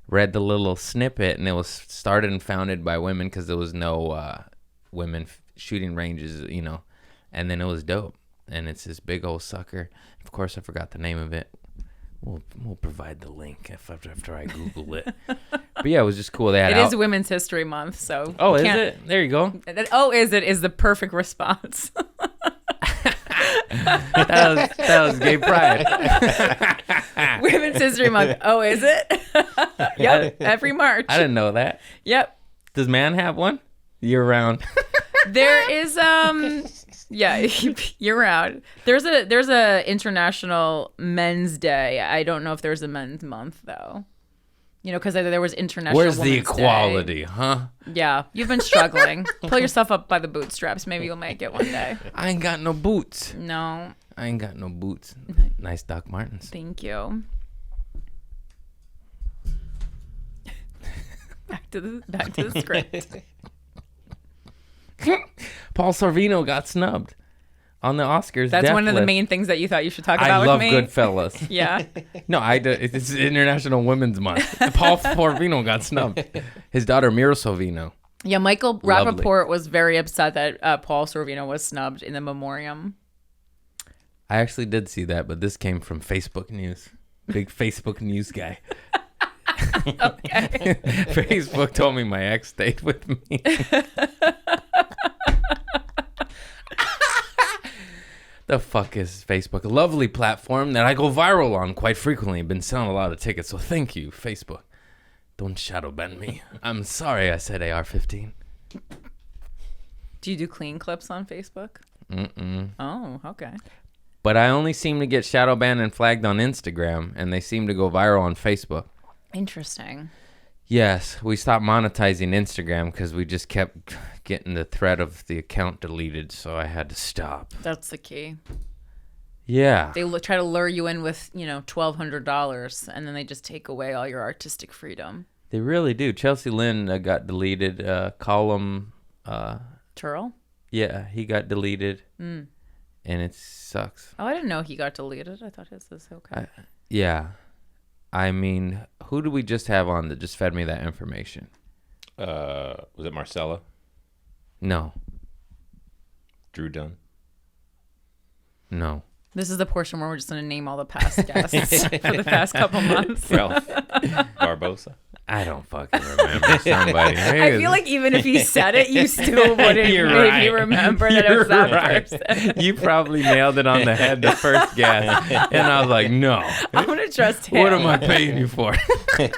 read the little snippet, and it was started and founded by women because there was no women shooting ranges, you know, and then it was dope, and it's this big old sucker. Of course, I forgot the name of it. We'll provide the link after I Google it. But yeah, it was just cool. They had It is Women's History Month, so... Oh, is it? There you go. Is the perfect response. That was gay pride. Women's History Month. Oh, is it? Yep, every March. I didn't know that. Yep. Does man have one? Year round. There is Yeah, year round. There's a International Men's Day. I don't know if there's a Men's Month though. You know, because there was International. Where's the Women's equality, Day. huh? Yeah, you've been struggling. Pull yourself up by the bootstraps. Maybe you'll make it one day. I ain't got no boots. No, I ain't got no boots. Nice Doc Martens. thank you. Back to the script. Paul Sorvino got snubbed on the Oscars. That's death one of the list. main things that you thought you should talk I about love with me. Goodfellas. Yeah. No, it's International Women's Month. Paul Sorvino got snubbed. His daughter Mira Sorvino. Yeah, Michael Lovely. Rappaport was very upset that Paul Sorvino was snubbed in the memoriam. I actually did see that, but this came from Facebook News. Big Facebook News guy. Okay. Facebook told me my ex stayed with me. The fuck is Facebook? A lovely platform that I go viral on quite frequently. Been selling a lot of tickets, so thank you, Facebook. Don't shadow ban me. I'm sorry I said AR-15. Do you do clean clips on Facebook? Mm-mm. Oh, okay. But I only seem to get shadow banned and flagged on Instagram, and they seem to go viral on Facebook. Interesting. Yes, we stopped monetizing Instagram because we just kept getting the threat of the account deleted, so I had to stop. That's the key. Yeah. They try to lure you in with, $1,200, and then they just take away all your artistic freedom. They really do. Chelsea Lynn got deleted. Column, Turl? yeah, he got deleted, and it sucks. Oh, I didn't know he got deleted. I thought his was okay. Yeah. I mean, who do we just have on that just fed me that information? Was it Marcella? No. Drew Dunn? No. This is the portion where we're just going to name all the past guests for the past couple months. Ralph Barbosa? I don't fucking remember somebody. I feel like even if he said it, you still wouldn't You're maybe right. remember that it was You're that right. person. You probably nailed it on the head the first guess. And I was like, no. I'm going to trust him. What am I paying you for? I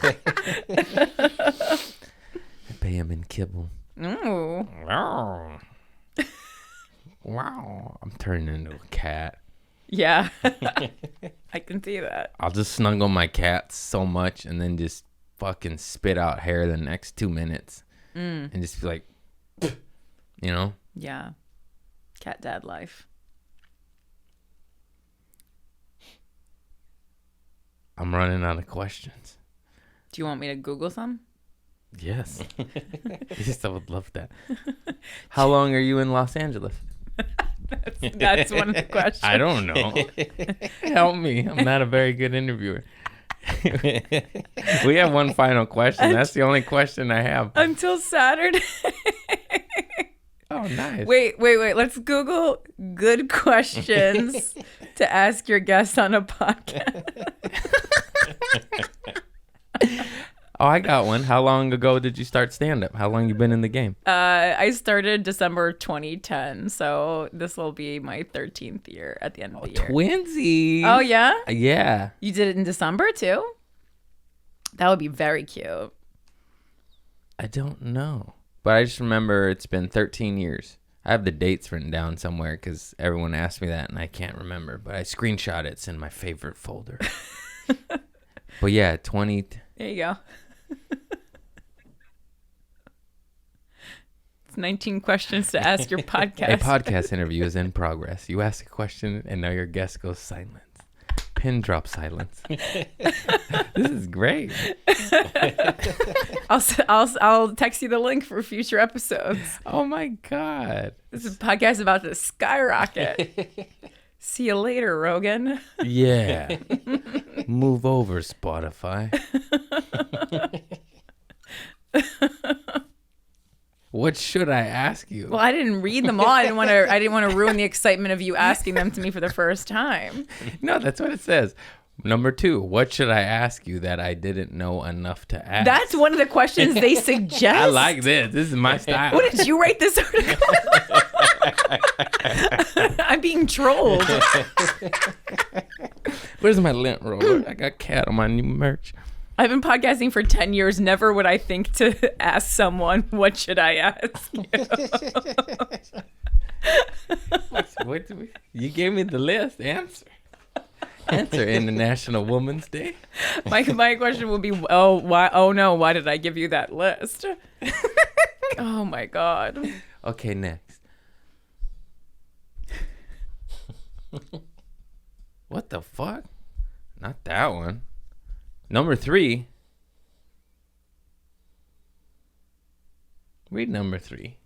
pay him in kibble. Ooh. Wow. Wow. I'm turning into a cat. Yeah. I can see that. I'll just snuggle my cat so much and then just fucking spit out hair the next 2 minutes. And just be like, Yeah. Cat dad life. I'm running out of questions. Do you want me to Google some? Yes. Yes, I would love that. How long are you in Los Angeles? That's one of the questions. I don't know. Help me. I'm not a very good interviewer. We have one final question. That's the only question I have. Until Saturday. Oh, nice. Wait. Let's Google good questions to ask your guest on a podcast. Oh, I got one. How long ago did you start stand-up? How long you been in the game? I started December 2010, so this will be my 13th year at the end of the year. Twinsy. Oh, yeah? Yeah. You did it in December, too? That would be very cute. I don't know. But I just remember it's been 13 years. I have the dates written down somewhere because everyone asked me that and I can't remember. But I screenshot it. It's in my favorite folder. But yeah, 20... There you go. It's 19 questions to ask your podcast. A podcast interview is in progress. You ask a question and now your guest goes silent. Pin drop silence. This is great. I'll text you the link for future episodes. Oh my God. This is a podcast about to skyrocket. See you later, Rogan. Yeah. Move over, Spotify. What should I ask you? Well, I didn't read them all. I didn't want to ruin the excitement of you asking them to me for the first time. No, that's what it says. Number 2, what should I ask you that I didn't know enough to ask? That's one of the questions they suggest. I like this. This is my style. What did you write this article? I'm being trolled. Where's my lint roller? I got cat on my new merch. I've been podcasting for 10 years. Never would I think to ask someone, what should I ask you? gave me the list. Answer International Women's Day. My question will be, oh, why? Oh, no, why did I give you that list? Oh, my God. Okay, next. What the fuck? Not that one. Number 3. Read number 3.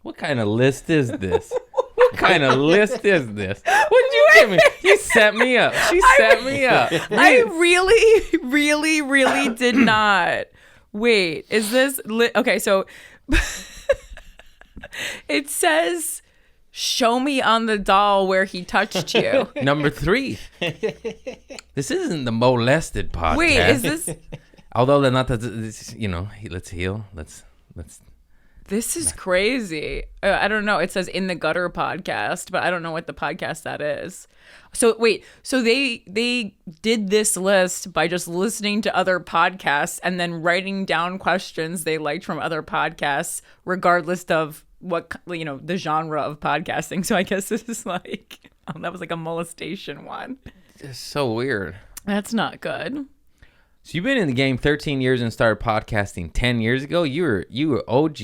What kind of list is this? What kind of list is this? What'd you give me? You set me up. She set me up. I really, really, really did not. Wait, is this... Okay, so... It says, show me on the doll where he touched you. Number 3. This isn't the molested podcast. Wait, is this... Although they're not this, let's heal. Let's. This is crazy. I don't know. It says In the Gutter podcast, but I don't know what the podcast that is. So wait, so they did this list by just listening to other podcasts and then writing down questions they liked from other podcasts, regardless of what, the genre of podcasting. So I guess this is like, that was like a molestation one. It's so weird. That's not good. So you've been in the game 13 years and started podcasting 10 years ago. You were OG.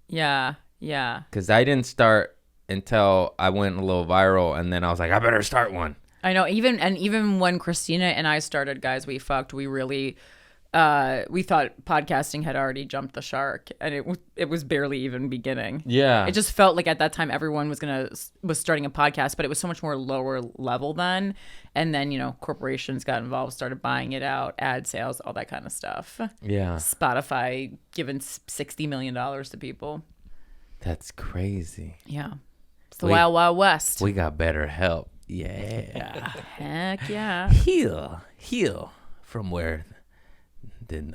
Yeah. Because I didn't start until I went a little viral, and then I was like, I better start one. I know. Even when Christina and I started Guys We Fucked, we really we thought podcasting had already jumped the shark, and it was barely even beginning. Yeah. It just felt like at that time everyone was starting a podcast, but it was so much more lower level then. And then, corporations got involved, started buying it out, ad sales, all that kind of stuff. Yeah. Spotify giving $60 million to people. That's crazy. Yeah. It's the Wild Wild West. We got better help. Yeah. Heck yeah. Heal from where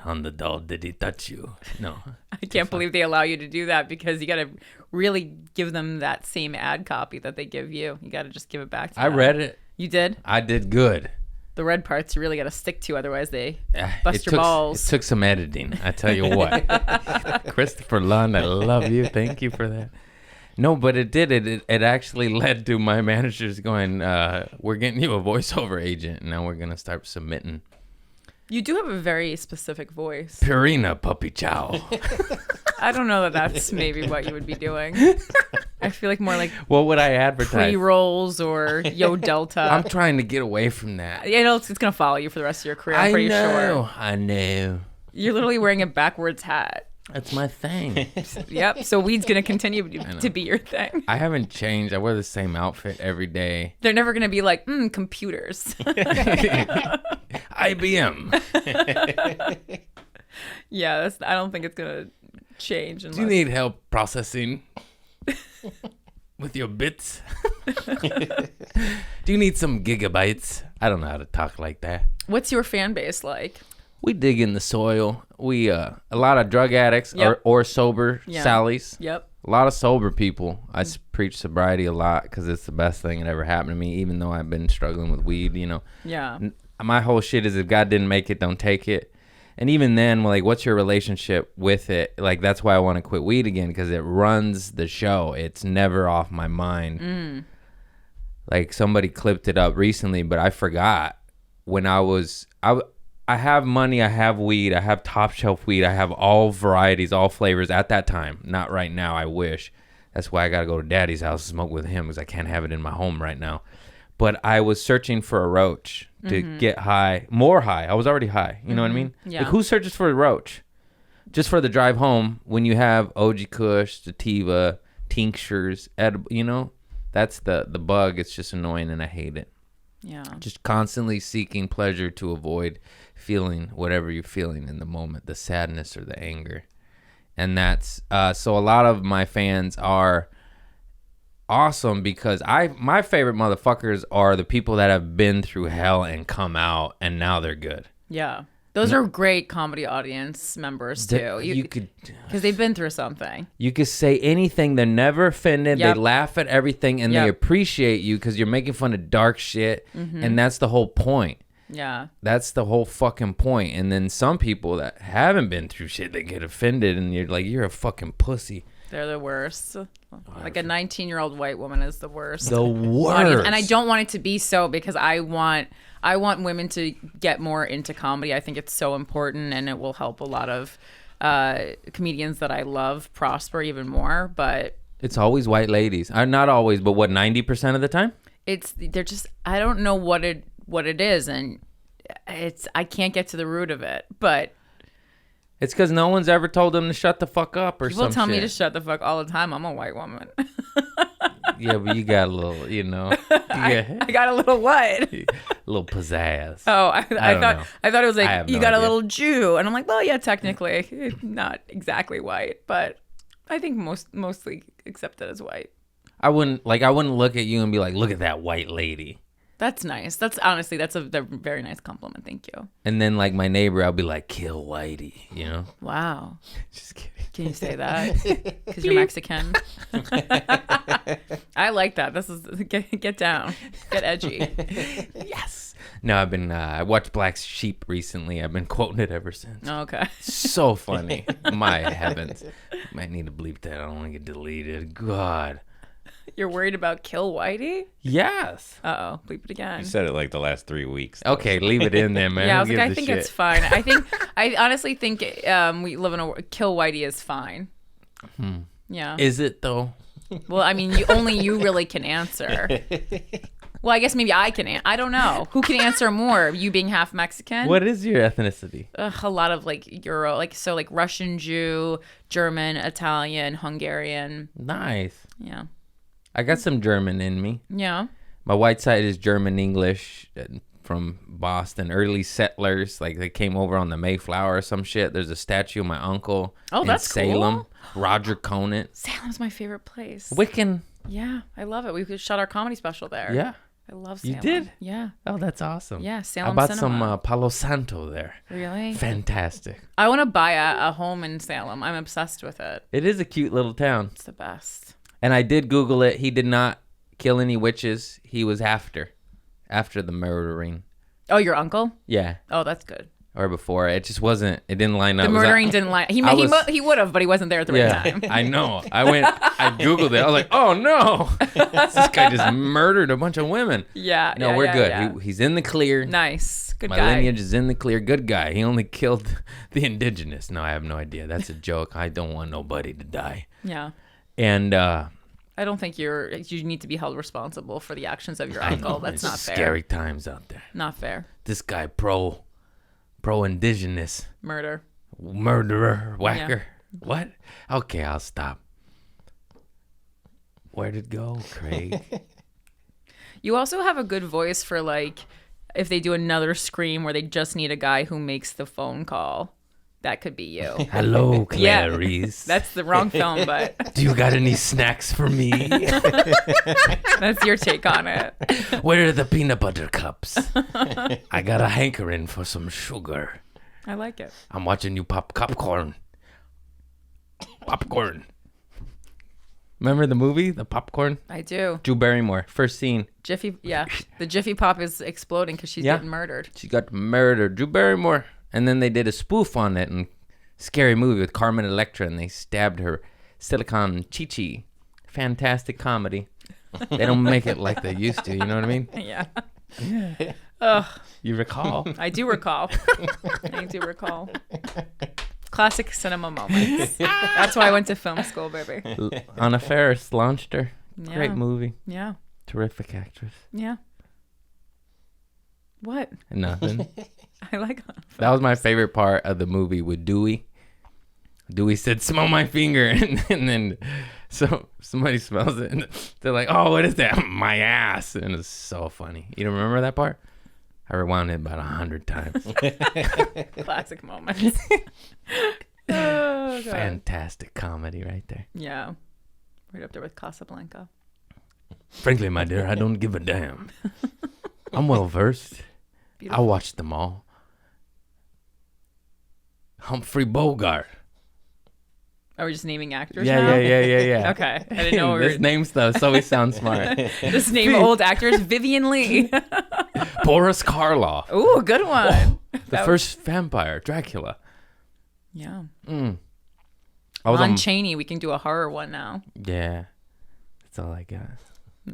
on the doll did he touch you? No. I can't believe they allow you to do that, because you got to really give them that same ad copy that they give you. You got to just give it back to them. I read it. You did? I did good. The red parts you really got to stick to, otherwise they bust your balls. It took some editing, I tell you what. Christopher Lund, I love you. Thank you for that. No, but it did. It actually led to my managers going, we're getting you a voiceover agent. Now we're going to start submitting. You do have a very specific voice. Purina puppy chow. I don't know that that's maybe what you would be doing. I feel like more like what would I advertise? Pre-rolls or Yo Delta. I'm trying to get away from that. It's going to follow you for the rest of your career, I'm pretty sure. I know. You're literally wearing a backwards hat. That's my thing. Yep. So weed's going to continue to be your thing. I haven't changed. I wear the same outfit every day. They're never going to be like, computers. IBM. Yeah, I don't think it's going to change. Do you need help processing with your bits? Do you need some gigabytes? I don't know how to talk like that. What's your fan base like? We dig in the soil. We a lot of drug addicts or sober Sallies. Yep. A lot of sober people. I preach sobriety a lot because it's the best thing that ever happened to me, even though I've been struggling with weed, Yeah. My whole shit is if God didn't make it, don't take it. And even then, like, what's your relationship with it? Like, that's why I want to quit weed again, because it runs the show. It's never off my mind. Like, somebody clipped it up recently, but I forgot when I have money, I have weed, I have top shelf weed, I have all varieties, all flavors at that time. Not right now, I wish. That's why I got to go to Daddy's house and smoke with him, because I can't have it in my home right now. But I was searching for a roach to get high, more high. I was already high. You know what I mean? Yeah. Like, who searches for a roach? Just for the drive home when you have OG Kush, sativa, tinctures, edible, that's the bug. It's just annoying and I hate it. Yeah. Just constantly seeking pleasure to avoid feeling whatever you're feeling in the moment, the sadness or the anger. And that's, so a lot of my fans are awesome because my favorite motherfuckers are the people that have been through hell and come out and now they're good. Yeah. Those are great comedy audience members too. Because they've been through something. You could say anything. They're never offended. Yep. They laugh at everything and they appreciate you because you're making fun of dark shit. And that's the whole point. Yeah. That's the whole fucking point. And then some people that haven't been through shit, they get offended and you're like, you're a fucking pussy. They're the worst. Like a 19-year-old white woman is the worst. The worst. And I don't want it to be so because I want women to get more into comedy. I think it's so important and it will help a lot of comedians that I love prosper even more. But It's always white ladies. Not always, but what, 90% of the time? they're just, I don't know what it is, and I can't get to the root of it. But It's because no one's ever told them to shut the fuck up or people some tell me shit. to shut the fuck all the time. I'm a white woman. Yeah, but you got a little, you know, I got a little what? a little pizzazz. Oh, I don't know. thought it was I like have you no got a idea. little Jew, and I'm like, well, yeah, technically, not exactly white, but I think mostly accepted as white. I wouldn't look at you and be like, look at that white lady. That's nice. That's honestly, that's a very nice compliment. Thank you. And then like my neighbor, I'll be like, kill whitey, you know? Wow. Just kidding. Can you say that? Because you're Mexican. I like that. This is get down, get edgy. Yes. No, I watched Black Sheep recently. I've been quoting it ever since. Okay. So funny. My heavens. Might need to bleep that. I don't want to get deleted. God. You're worried about kill whitey? Yes. Uh-oh. Bleep it again. You said it like the last 3 weeks. Okay, leave it in there, man. Yeah, I Who was like, gives I a think shit? it's fine. I honestly think we live in a kill whitey is fine. Yeah. Is it though? Well, I mean, only you really can answer. Well, I guess maybe I can. I don't know. Who can answer more? You being half Mexican? What is your ethnicity? A lot of like Euro, like Russian Jew, German, Italian, Hungarian. Nice. Yeah. I got some German in me. Yeah. My white side is German English from Boston. Early settlers, like they came over on the Mayflower or some shit. There's a statue of my uncle Oh, in that's Salem. Roger Conant. Salem's my favorite place. Wiccan. Yeah, I love it. We could shot our comedy special there. Yeah. I love You Salem. did? Yeah. Oh, that's awesome. Yeah, I Salem bought Cinema. some Palo Santo there. Really? Fantastic. I want to buy a home in Salem. I'm obsessed with it. It is a cute little town. It's the best. And I did Google it. He did not kill any witches. He was after the murdering. Oh, your uncle? Yeah. Oh, that's good. Or before. It just wasn't, it didn't line up. The It was murdering like- didn't lie. He was- he would have, but he wasn't there at the right time. I know. I Googled it. I was like, oh no. This guy just murdered a bunch of women. Yeah. No, yeah, we're yeah, good. yeah. He's in the clear. Nice. Good My guy. lineage is in the clear. Good guy. He only killed the indigenous. No, I have no idea. That's a joke. I don't want nobody to die. Yeah. And I don't think you need to be held responsible for the actions of your uncle. That's it's not fair. scary times out there. Not fair. This guy pro indigenous Murder. murderer whacker. What? Okay, I'll stop. Where'd it go, Craig? You also have a good voice for like if they do another scream where they just need a guy who makes the phone call. That could be you. Hello, Yeah. Clarice. That's the wrong film, but Do you got any snacks for me? that's your take on it. Where are the peanut butter cups? I got a hankering for some sugar. I like it. I'm watching you pop popcorn. Popcorn. Remember the movie, The Popcorn? I do. Drew Barrymore, first scene. Jiffy, yeah. The Jiffy Pop is exploding because she's Yeah. getting murdered. She got murdered. Drew Barrymore. And then they did a spoof on it and scary movie with Carmen Electra and they stabbed her Silicon Chi-Chi. Fantastic comedy. They don't make it like they used to, you know what I mean? Yeah. You recall? I do recall. I do recall. Classic cinema moments. That's why I went to film school, baby. Anna Faris launched her. Yeah. Great movie. Yeah. Terrific actress. Yeah. What? Nothing. I like That was my favorite part of the movie with Dewey. Dewey said, smell my finger. And then so somebody smells it. And they're like, oh, what is that? My ass. And it's so funny. You don't remember that part? I rewound it about 100 times. classic moments. Oh, God. Fantastic comedy right there. Yeah. Right up there with Casablanca. Frankly, my dear, I don't give a damn. I'm well versed. I watched them all. Humphrey Bogart. Are we just naming actors Yeah, now? yeah. Okay. I didn't know we This were name stuff so we sound smart. just name old actors. Vivian Lee. Boris Karloff. Ooh, good one. The first vampire, Dracula. Yeah. I was Lon on. Chaney, we can do a horror one now. Yeah, that's all I got.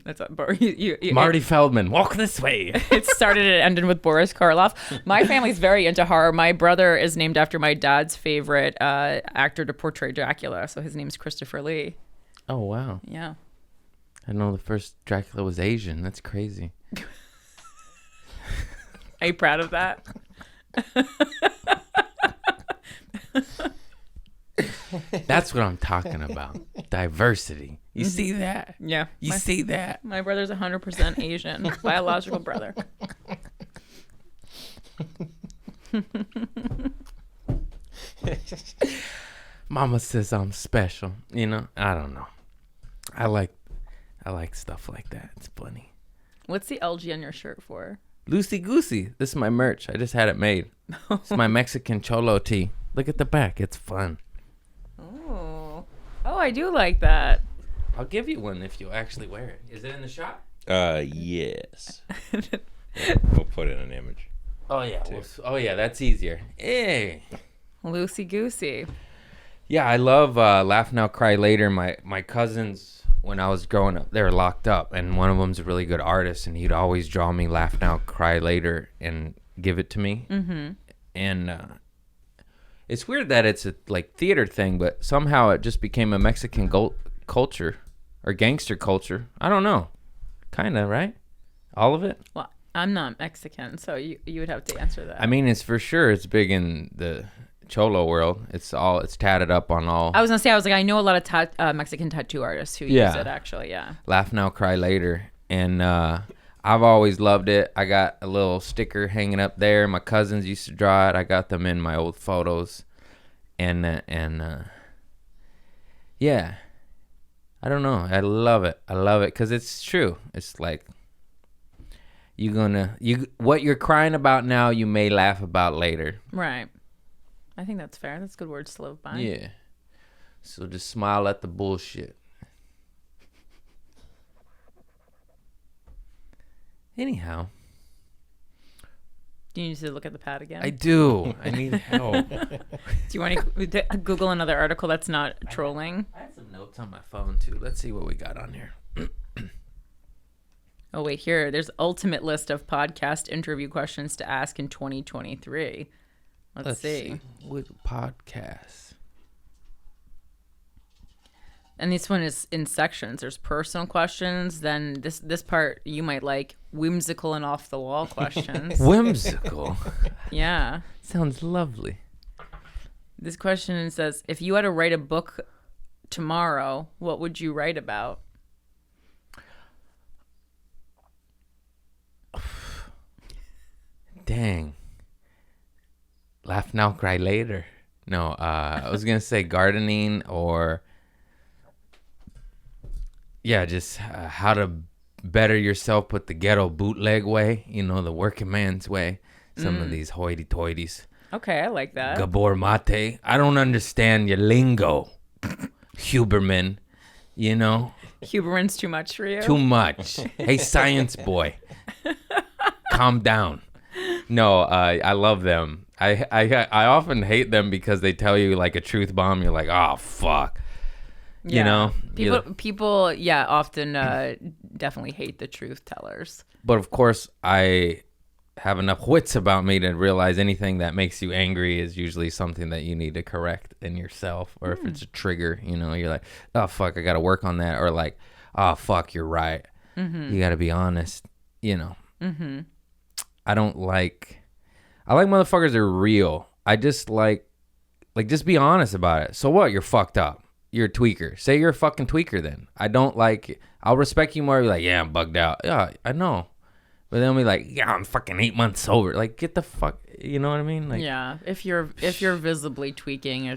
That's what you Marty Feldman, walk this way. It started and ended with Boris Karloff. My family's very into horror. My brother is named after my dad's favorite actor to portray Dracula, so his name's Christopher Lee. Oh wow! Yeah. I know the first Dracula was Asian. That's crazy. Are you proud of that? That's what I'm talking about. Diversity. You see that? Yeah. You see that? My brother's 100% Asian, biological brother. Mama says I'm special. You know, I don't know. I like stuff like that. It's funny. What's the LG on your shirt for? Loosey goosey. This is my merch. I just had it made. It's my Mexican cholo tee. Look at the back. It's fun. Oh, I do like that. I'll give you one if you'll actually wear it. Is it in the shop? Yes. We'll put in an image. Oh yeah. Oh yeah. That's easier. Hey. Loosey goosey. Yeah, I love Laugh Now, Cry Later. My cousins, when I was growing up, they were locked up, and one of them's a really good artist, and he'd always draw me Laugh Now, Cry Later and give it to me. Mm-hmm. And it's weird that it's a like theater thing, but somehow it just became a Mexican culture or gangster culture. I don't know. Kind of, right? All of it? Well, I'm not Mexican, so you would have to answer that. I mean, it's for sure. It's big in the cholo world. It's tatted up on all. I was gonna say, I know a lot of Mexican tattoo artists who use it. Actually, yeah. Laugh Now, Cry Later, and I've always loved it. I got a little sticker hanging up there. My cousins used to draw it. I got them in my old photos, and yeah, I don't know. I love it. I love it because it's true. It's like what you're crying about now, you may laugh about later. Right. I think that's fair. That's good words to live by. Yeah. So just smile at the bullshit. Anyhow. Do you need to look at the pad again? I do. I need help. Do you want to Google another article that's not trolling? I have some notes on my phone too. Let's see what we got on here. Oh, wait, here. There's ultimate list of podcast interview questions to ask in 2023. Let's see. What podcasts? And this one is in sections. There's personal questions. Then this part you might like, whimsical and off the wall questions. Whimsical. Yeah. Sounds lovely. This question says, if you had to write a book tomorrow, what would you write about? Dang. Laugh Now, Cry Later. No, I was going to say gardening or, yeah, just how to better yourself with the ghetto bootleg way, the working man's way. Some of these hoity-toities. Okay, I like that. Gabor Mate. I don't understand your lingo, Huberman. Huberman's too much for you? Too much. Hey, science boy. Calm down. No, I love them. I often hate them because they tell you like a truth bomb. You're like, oh fuck. Yeah. People, yeah, often definitely hate the truth tellers. But of course, I have enough wits about me to realize anything that makes you angry is usually something that you need to correct in yourself. Or if it's a trigger, you're like, oh fuck, I got to work on that. Or like, oh fuck, you're right. Mm-hmm. You got to be honest. Mm-hmm. I like motherfuckers that are real. I just like just be honest about it. So what? You're fucked up. You're a tweaker. Say you're a fucking tweaker then. I'll respect you more. Be like, yeah, I'm bugged out. Yeah, I know. But then be like, yeah, I'm fucking 8 months sober. Like, get the fuck, you know what I mean? Like, yeah, if you're visibly tweaking,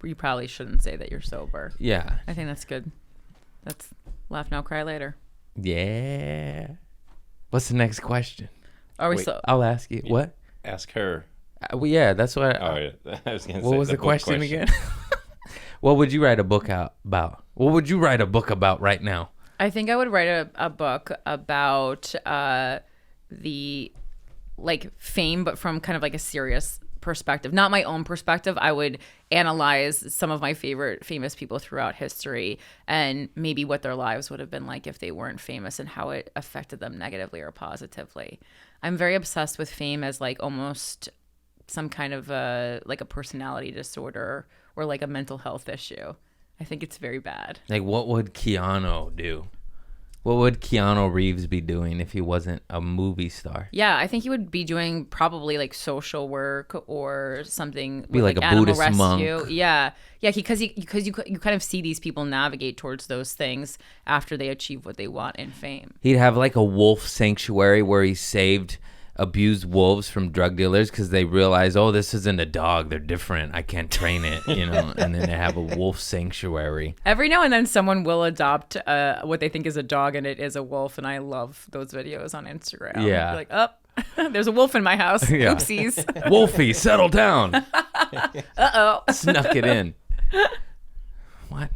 you probably shouldn't say that you're sober. Yeah. I think that's good. That's laugh now, cry later. Yeah. What's the next question? Wait. I'll ask you. What? Ask her. Well, yeah, that's what. Yeah. I was gonna say. What was the question again? What would you write a book about? What would you write a book about right now? I think I would write a book about the fame, but from kind of like a serious perspective, not my own perspective. I would analyze some of my favorite famous people throughout history and maybe what their lives would have been like if they weren't famous and how it affected them negatively or positively. I'm very obsessed with fame as like almost some kind of a personality disorder or like a mental health issue. I think it's very bad. Like, what would Keanu do? What would Keanu Reeves be doing if he wasn't a movie star? Yeah, I think he would be doing probably like social work or something. Be with, like a animal Buddhist rescue. monk. Yeah, because you kind of see these people navigate towards those things after they achieve what they want in fame. He'd have like a wolf sanctuary where he saved abused wolves from drug dealers because they realize, oh, this isn't a dog, they're different, I can't train it, and then they have a wolf sanctuary. Every now and then someone will adopt what they think is a dog and it is a wolf, and I love those videos on Instagram. Yeah. You're like, oh, there's a wolf in my house. Yeah. Oopsies. Wolfie, settle down. Uh-oh. Snuck it in. What?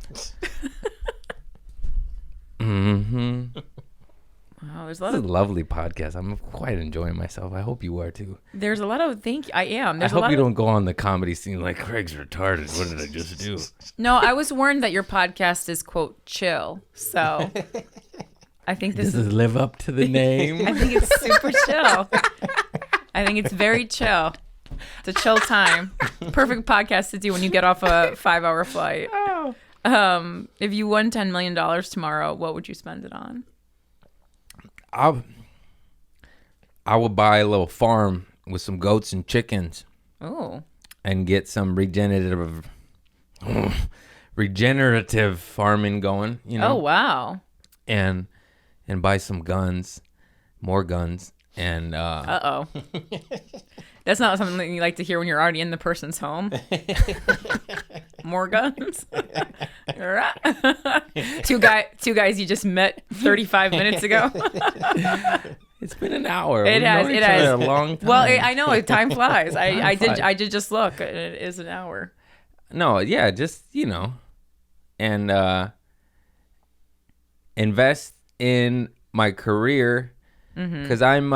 Mm-hmm. Wow, there's a lot This is of a lovely podcast. I'm quite enjoying myself. I hope you are too. There's a lot of I am. I There's a hope lot you of, don't go on the comedy scene like Craig's retarded. What did I just do? No, I was warned that your podcast is quote chill. So I think this Does is it live up to the name? I think it's super chill. I think it's very chill. It's a chill time. Perfect podcast to do when you get off a 5-hour flight. If you won $10 million tomorrow, what would you spend it on? I would buy a little farm with some goats and chickens Oh, and get some regenerative farming going, oh wow. and buy some guns, more guns, and Uh oh. That's not something you like to hear when you're already in the person's home. More guns. Two guys you just met 35 minutes ago. it's been an hour. It We've has. known It each other has. a long time. Well, I know time flies. I flies. did just look. It is an hour. No, yeah, just and invest in my career because I'm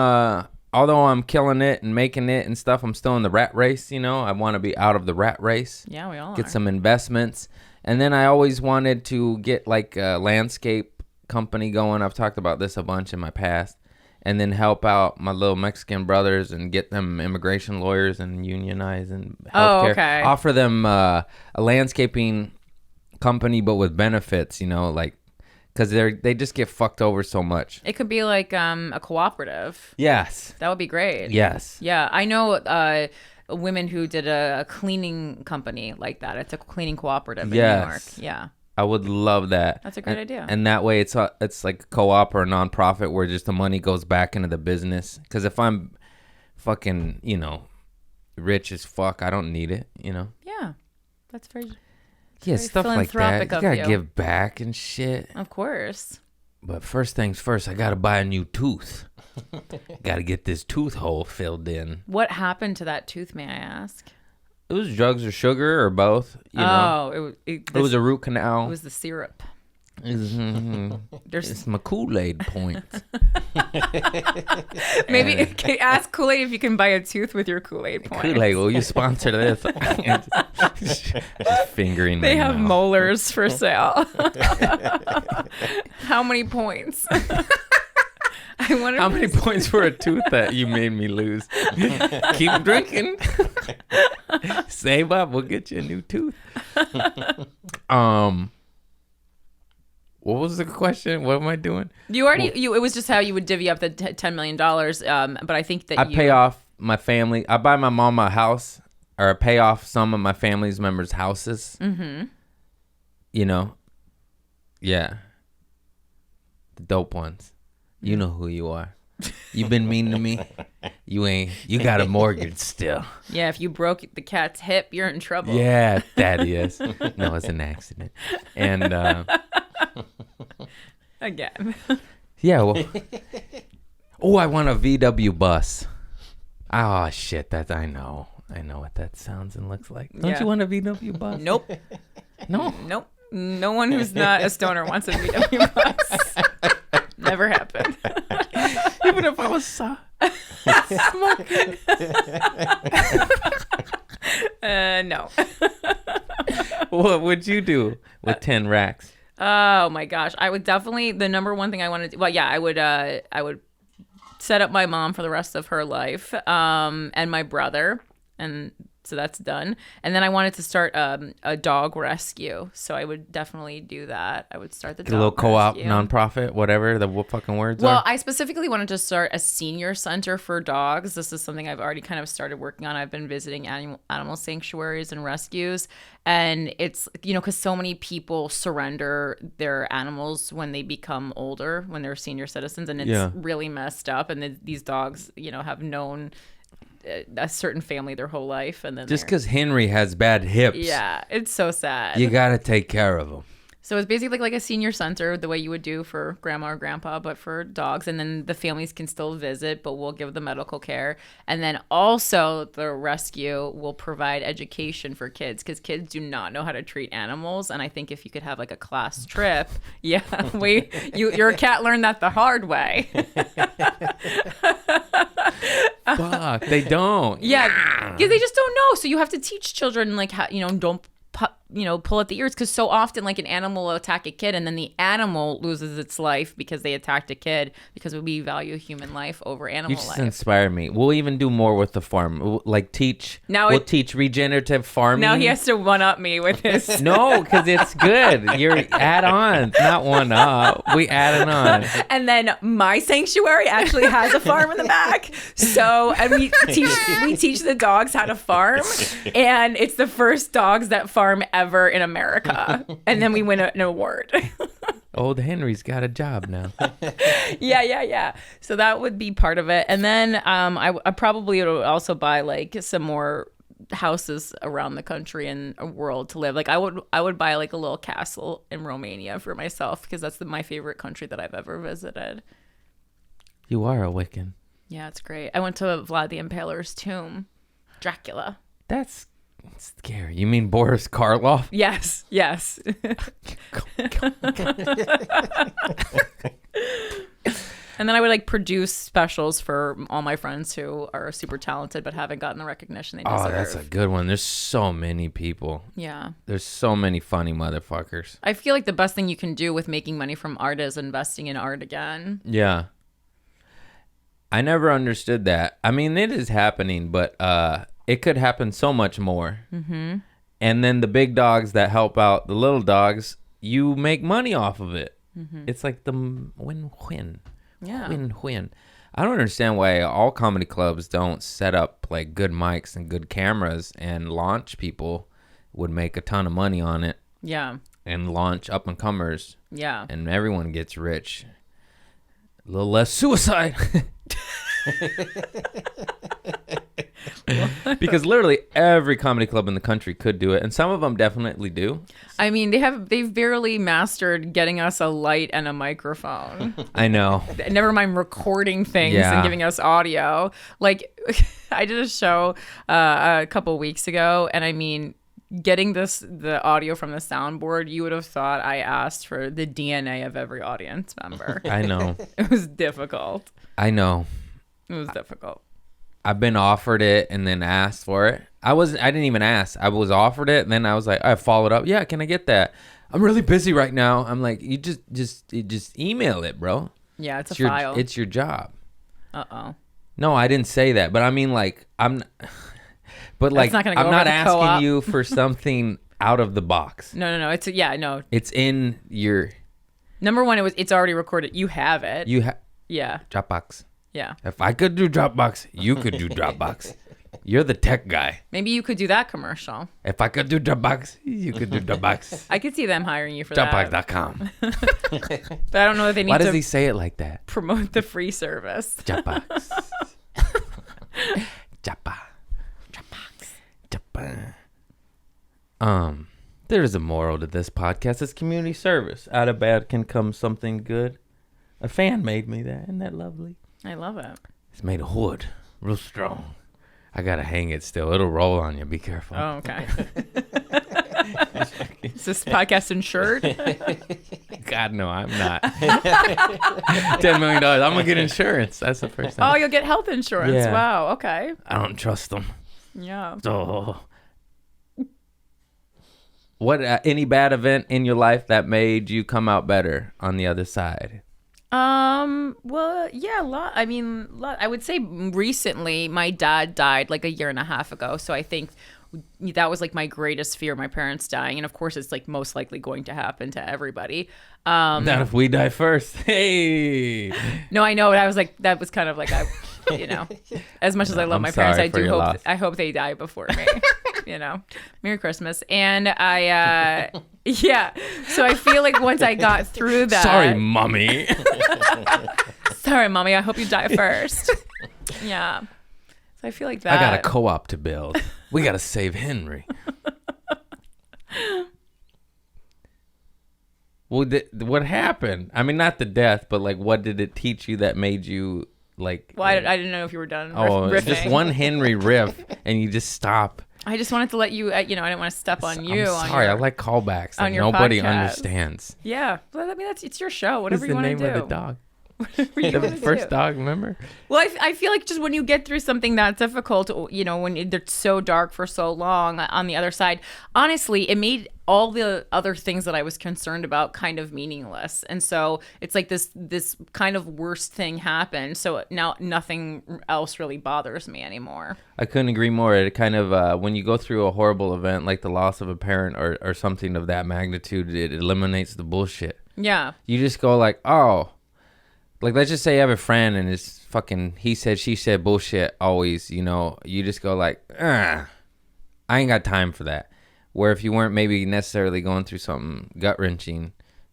although I'm killing it and making it and stuff, I'm still in the rat race. I want to be out of the rat race. Yeah, we all Get are. some investments, and then I always wanted to get like a landscape company going. I've talked about this a bunch in my past, and then help out my little Mexican brothers and get them immigration lawyers and unionize and healthcare. Oh, okay. Offer them a landscaping company, but with benefits. Like because they just get fucked over so much. It could be like a cooperative. Yes. That would be great. Yes. Yeah, I know women who did a cleaning company like that. It's a cleaning cooperative in New York. Yes. Yeah. I would love that. That's a great idea. And that way it's like a co-op or a nonprofit where just the money goes back into the business. Because if I'm fucking, rich as fuck, I don't need it, Yeah. That's very Yeah, very stuff like that. philanthropic You of gotta you. give back and shit. Of course. But first things first, I gotta buy a new tooth. Gotta get this tooth hole filled in. What happened to that tooth, may I ask? It was drugs or sugar or both. It was a root canal. It was the syrup. It's my Kool-Aid point. Maybe ask Kool-Aid if you can buy a tooth with your Kool-Aid points. Kool-Aid, will you sponsor this? Just fingering They my have mouth. molars for sale. How many points? I wonder How if many it's- points for a tooth that you made me lose? Keep drinking. Save up. We'll get you a new tooth. What was the question? What am I doing? You already it was just how you would divvy up the $10 million. But I think that I pay off my family. I buy my mom a house, or I pay off some of my family's members' houses. Mm-hmm. Yeah. The dope ones. You know who you are. You been mean to me. You got a mortgage still. Yeah, if you broke the cat's hip, you're in trouble. Yeah, that is. No, it's an accident. And Again. yeah, well. Oh, I want a VW bus. Oh shit, I know what that sounds and looks like. Don't Yeah. you want a VW bus? Nope. No. Nope. No one who's not a stoner wants a VW bus. Never happened. Even if I was smoking. What would you do with 10 racks? Oh my gosh, I would definitely, the number one thing I wanted to, well, yeah, I would set up my mom for the rest of her life, and my brother, and so that's done. And then I wanted to start a dog rescue, so I would definitely do that. I would start the A dog little co-op, rescue. nonprofit, whatever the fucking words Well, are. I specifically wanted to start a senior center for dogs. This is something I've already kind of started working on. I've been visiting animal sanctuaries and rescues. And it's, because so many people surrender their animals when they become older, when they're senior citizens. And it's really messed up. And these dogs, have known a certain family their whole life. And then Just because Henry has bad hips. Yeah, it's so sad. You got to take care of him. So it's basically like a senior center, the way you would do for grandma or grandpa, but for dogs. And then the families can still visit, but we'll give the medical care. And then also the rescue will provide education for kids, because kids do not know how to treat animals. And I think if you could have like a class trip, your cat learned that the hard way. Fuck, they don't. Yeah, because they just don't know. So you have to teach children like how, don't pull at the ears, because so often like an animal will attack a kid and then the animal loses its life because they attacked a kid, because we value human life over animal You just life. inspire me. We'll even do more with the farm. We'll teach regenerative farming. Now he has to one up me with his. No, because it's good. You're add-ons, not one up. We add it on. And then my sanctuary actually has a farm in the back. So, and we teach the dogs how to farm, and it's the first dogs that farm ever in America. And then we win an award. Old Henry's got a job now. Yeah. So that would be part of it. And then I probably would also buy like some more houses around the country and a world to live. Like I would buy like a little castle in Romania for myself, because that's my favorite country that I've ever visited. You are a Wiccan. Yeah, it's great. I went to Vlad the Impaler's tomb. Dracula. That's scary. You mean Boris Karloff? Yes. And then I would like produce specials for all my friends who are super talented but haven't gotten the recognition they deserve. Oh, that's a good one. There's so many people. Yeah. There's so many funny motherfuckers. I feel like the best thing you can do with making money from art is investing in art again. Yeah. I never understood that. I mean, it is happening, but it could happen so much more. Mm-hmm. And then the big dogs that help out the little dogs, you make money off of it. Mm-hmm. It's like the win-win. Yeah. Win-win. I don't understand why all comedy clubs don't set up like good mics and good cameras and launch people. Would make a ton of money on it. Yeah. And launch up-and-comers. Yeah. And everyone gets rich. A little less suicide. Because literally every comedy club in the country could do it, and some of them definitely do. I mean, they've barely mastered getting us a light and a microphone. I know. Never mind recording things and giving us audio. Like I did a show a couple weeks ago, and I mean, getting the audio from the soundboard, you would have thought I asked for the DNA of every audience member. I know. It was difficult. I know. It was difficult. I've been offered it and then asked for it. I didn't even ask. I was offered it, and then I was like, I followed up. Yeah, can I get that? I'm really busy right now. I'm like, you just email it, bro. Yeah, it's a file. It's your job. Uh-oh. No, I didn't say that, but I mean, like, but like, not gonna go I'm over not the asking co-op. you for something out of the box. No. No. It's in your. Number one, it's already recorded. You have it. Yeah. Dropbox. Yeah. If I could do Dropbox, you could do Dropbox. You're the tech guy. Maybe you could do that commercial. If I could do Dropbox, you could do Dropbox. I could see them hiring you for that. Dropbox.com. But I don't know if they need Why does to he say it like that? promote the free service. Dropbox. Dropbox. Dropbox. There's a moral to this podcast. It's community service. Out of bad can come something good. A fan made me that. Isn't that lovely? I love it. It's made of wood. Real strong. I gotta hang it still. It'll roll on you. Be careful. Oh, okay. Is this podcast insured? God, no, I'm not. $10 million. I'm gonna get insurance. That's the first thing. Oh, you'll get health insurance. Yeah. Wow. Okay. I don't trust them. Yeah. Oh. What any bad event in your life that made you come out better on the other side? Well, yeah, a lot. I mean, I would say recently my dad died like a year and a half ago. So I think that was like my greatest fear, my parents dying. And of course, it's like most likely going to happen to everybody. Not if we die first. Hey. No, I know. But I was like, that was kind of like, as much as I love I'm my parents, sorry I for do your hope, loss. I hope they die before me. Merry Christmas. And I, yeah. So I feel like once I got through that. Sorry, mommy. Sorry, mommy. I hope you die first. Yeah. So I feel like that. I got a co-op to build. We got to save Henry. Well, what happened? I mean, not the death, but like, what did it teach you that made you like? Well, I didn't know if you were done it's riffing. just one Henry riff, and you just stop. I just wanted to let you, I didn't want to step on you. I'm sorry, I like callbacks that on your nobody podcast. understands. Yeah. Well, I mean, it's your show. Whatever What's you the want to name do. of the dog? Whatever you The want to first do. dog, remember? Well, I feel like just when you get through something that difficult, when they're so dark for so long on the other side, honestly, it made all the other things that I was concerned about kind of meaningless. And so it's like this kind of worst thing happened. So now nothing else really bothers me anymore. I couldn't agree more. It kind of, when you go through a horrible event like the loss of a parent or something of that magnitude, it eliminates the bullshit. Yeah. You just go like, oh, like let's just say you have a friend and it's fucking he said, she said bullshit always, you just go like, I ain't got time for that. Where if you weren't maybe necessarily going through something gut-wrenching,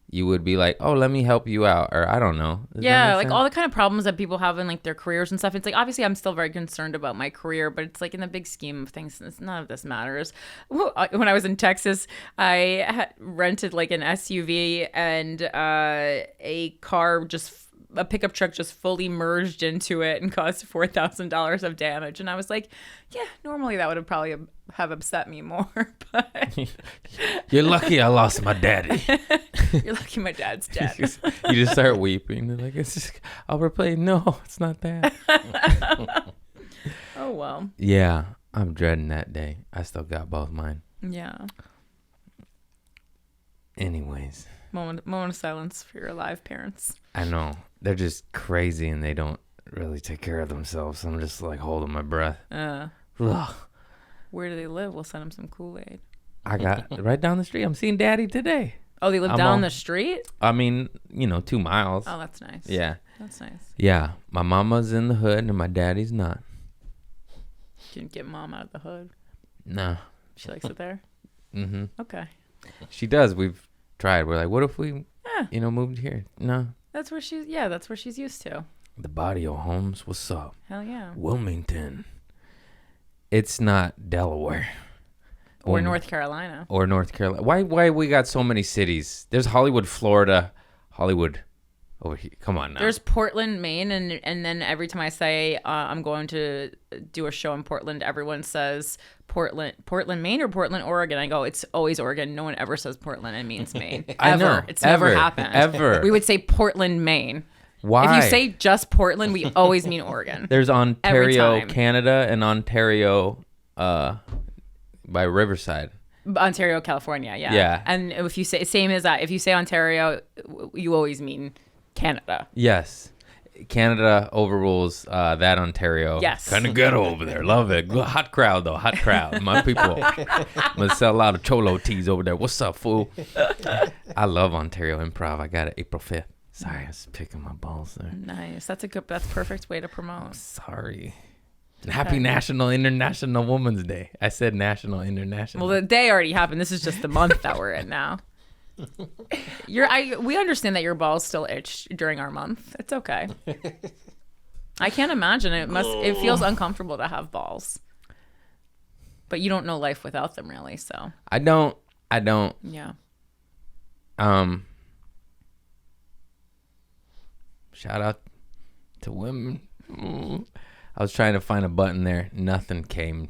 you would be like, oh, let me help you out. Or I don't know. Does that Yeah, make like sense? all the kind of problems that people have in like their careers and stuff. It's like, obviously I'm still very concerned about my career, but it's like in the big scheme of things, none of this matters. When I was in Texas, I rented like an SUV and a pickup truck just fully merged into it and caused $4,000 of damage. And I was like, yeah, normally that would have probably have upset me more, but You're lucky I lost my daddy. you're lucky my dad's dead. You just start weeping. They're like, it's just, I'll replay. No, it's not that. Oh, well. Yeah, I'm dreading that day. I still got both mine. Yeah. Anyways, Moment of silence for your alive parents. I know. They're just crazy and they don't really take care of themselves. I'm just like holding my breath. Ugh. Where do they live? We'll send them some Kool-Aid. I got right down the street. I'm seeing Daddy today. Oh, they live I'm down all- the street? I mean, 2 miles. Oh, that's nice. Yeah. That's nice. Yeah. My mama's in the hood and my daddy's not. You can get mom out of the hood. No. She likes it there? Mm-hmm. Okay. She does. We've tried. We're like, what if we, Yeah. moved here? No. That's where she's used to. The Barrio Homes. What's up? Hell yeah. Wilmington. It's not Delaware. Or North Carolina. Or North Carolina. Why we got so many cities? There's Hollywood, Florida. Hollywood over here. Come on now. There's Portland, Maine, and then every time I say I'm going to do a show in Portland, everyone says Portland, Maine, or Portland, Oregon. I go, it's always Oregon. No one ever says Portland and means Maine. I Ever. know. It's never Ever. happened. Ever. We would say Portland, Maine. Why? If you say just Portland, we always mean Oregon. There's Ontario, time. Canada, and Ontario by Riverside. Ontario, California, yeah. Yeah. And if you say same as that, if you say Ontario, you always mean Canada. Yes. Canada overrules that Ontario. Yes. Kind of ghetto over there. Love it. Hot crowd, though. Hot crowd. My people. I'm going to sell a lot of Cholo teas over there. What's up, fool? I love Ontario Improv. I got it April 5th. Sorry, I was picking my balls there. Nice. That's perfect way to promote. Sorry. Happy National International Women's Day. I said National International. Well, the day already happened. This is just the month that we're in now. We understand that your balls still itch during our month. It's okay. I can't imagine it feels uncomfortable to have balls. But you don't know life without them, really, so. I don't. Yeah. Shout out to women. I was trying to find a button there. Nothing came.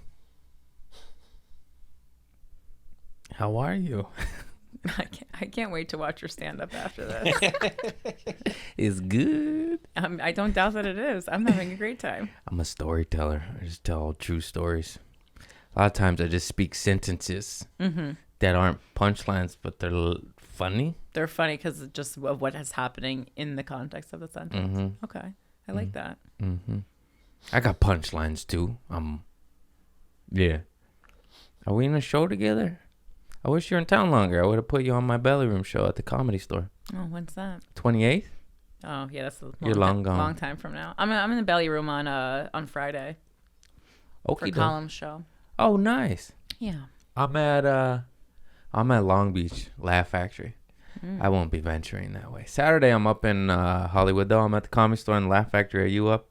How are you? I can't wait to watch your stand-up after this. It's good. I don't doubt that it is. I'm having a great time. I'm a storyteller. I just tell true stories. A lot of times I just speak sentences that aren't punchlines, but they're funny. They're funny because just of what is happening in the context of the sentence. Mm-hmm. Okay. I like that. Mm-hmm. I got punchlines too. Yeah. Are we in a show together? I wish you were in town longer. I would have put you on my belly room show at the Comedy Store. Oh, when's that? 28th? Oh, yeah, that's a You're long gone. long time from now. I'm in the belly room on Friday for Okay. Column's show. Oh, nice. Yeah. I'm at Long Beach Laugh Factory. I won't be venturing that way. Saturday I'm up in Hollywood though. I'm at the Comedy Store and Laugh Factory. Are you up?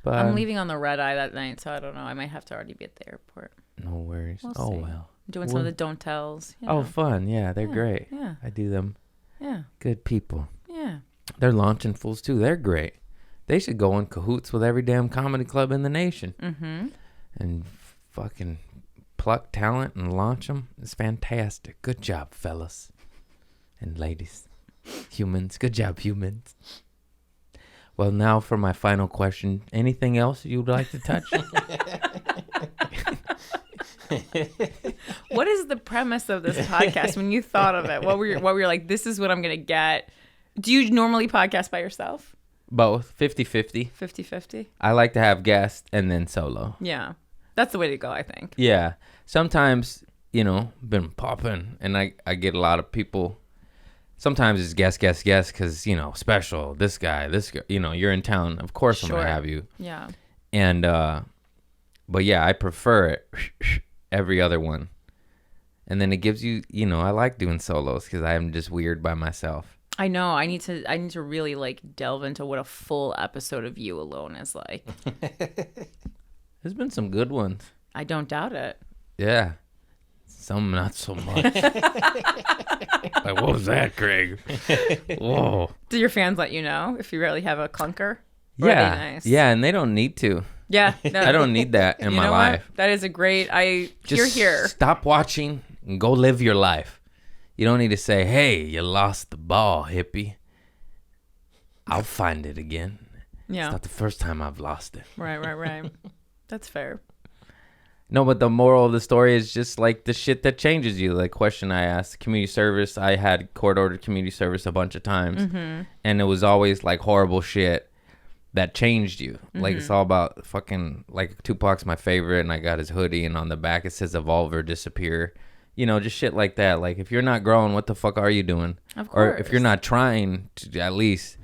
I'm leaving on the red eye that night, so I don't know. I might have to already be at the airport. No worries. We'll Oh see. well. Doing some of the don't tells. You Oh, know. fun. Yeah, they're great. Yeah. I do them. Yeah. Good people. Yeah. They're launching fools too. They're great. They should go in cahoots with every damn comedy club in the nation. Mm-hmm. And fucking pluck talent and launch them. It's fantastic. Good job, fellas and ladies. Humans. Good job, humans. Well, now for my final question. Anything else you'd like to touch? What is the premise of this podcast when you thought of it? What were you like, this is what I'm going to get? Do you normally podcast by yourself? Both. 50-50. 50-50? I like to have guests and then solo. Yeah. That's the way to go, I think. Yeah. Sometimes, been popping and I get a lot of people. Sometimes it's guest, because, special, this guy, you're in town. Of course I'm going to have you. Yeah. And, but yeah, I prefer it every other one. And then it gives you, I like doing solos because I'm just weird by myself. I know. I need to really like delve into what a full episode of you alone is like. There's been some good ones. I don't doubt it. Yeah. Some not so much. Like, what was that, Craig? Whoa. Do your fans let you know if you really have a clunker? Or are Yeah. they nice? Yeah, and they don't need to. Yeah. No. I don't need that in You my know life. what? That is a great. Just You're here. Stop watching and go live your life. You don't need to say, hey, you lost the ball, hippie. I'll find it again. Yeah. It's not the first time I've lost it. Right. That's fair. No, but the moral of the story is just like the shit that changes you. Like question I asked, community service. I had court-ordered community service a bunch of times. Mm-hmm. And it was always like horrible shit that changed you. Like it's all about fucking, like Tupac's my favorite and I got his hoodie and on the back it says evolve or disappear. Just shit like that. Like if you're not growing, what the fuck are you doing? Of Or course. if you're not trying to at least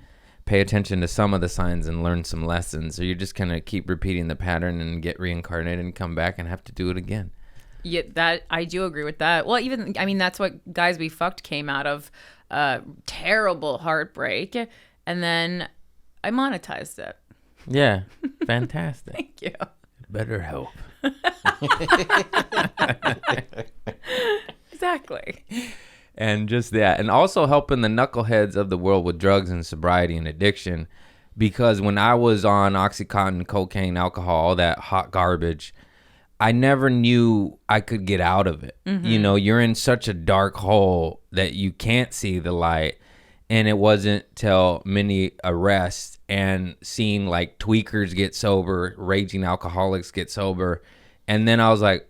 pay attention to some of the signs and learn some lessons, or you're just gonna keep repeating the pattern and get reincarnated and come back and have to do it again. Yeah, that I do agree with that. Well, that's what Guys We Fucked came out of. Terrible heartbreak, and then I monetized it. Yeah, fantastic. Thank you. Better help. Exactly. And just that. And also helping the knuckleheads of the world with drugs and sobriety and addiction. Because when I was on Oxycontin, cocaine, alcohol, all that hot garbage, I never knew I could get out of it. Mm-hmm. You're in such a dark hole that you can't see the light. And it wasn't till many arrests and seeing like tweakers get sober, raging alcoholics get sober. And then I was like,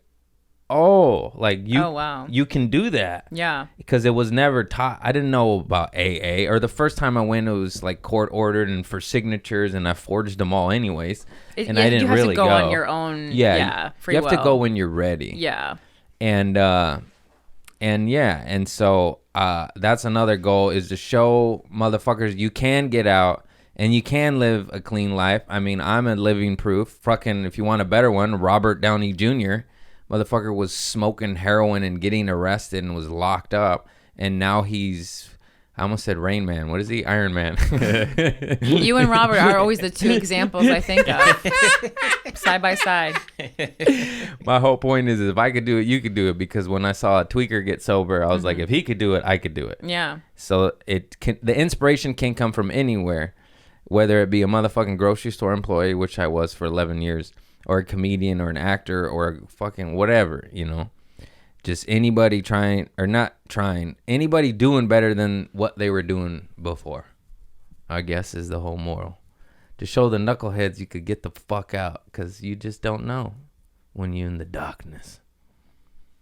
oh, like Oh, wow. you can do that. Yeah. Because it was never taught. I didn't know about AA, or the first time I went, it was like court ordered and for signatures, and I forged them all anyways. And I didn't you have really to go on your own. Yeah, free you have to will. go when you're ready. Yeah. And so that's another goal, is to show motherfuckers you can get out and you can live a clean life. I mean, I'm a living proof. Fucking, if you want a better one, Robert Downey Jr. Motherfucker was smoking heroin and getting arrested and was locked up. And now he's, I almost said Rain Man. What is he? Iron Man. You and Robert are always the two examples I think of. Side by side. My whole point is if I could do it, you could do it. Because when I saw a tweaker get sober, I was like, if he could do it, I could do it. Yeah. So the inspiration can come from anywhere, whether it be a motherfucking grocery store employee, which I was for 11 years, or a comedian or an actor or a fucking whatever, just anybody trying or not trying, anybody doing better than what they were doing before, I guess, is the whole moral. To show the knuckleheads you could get the fuck out, because you just don't know when you're in the darkness.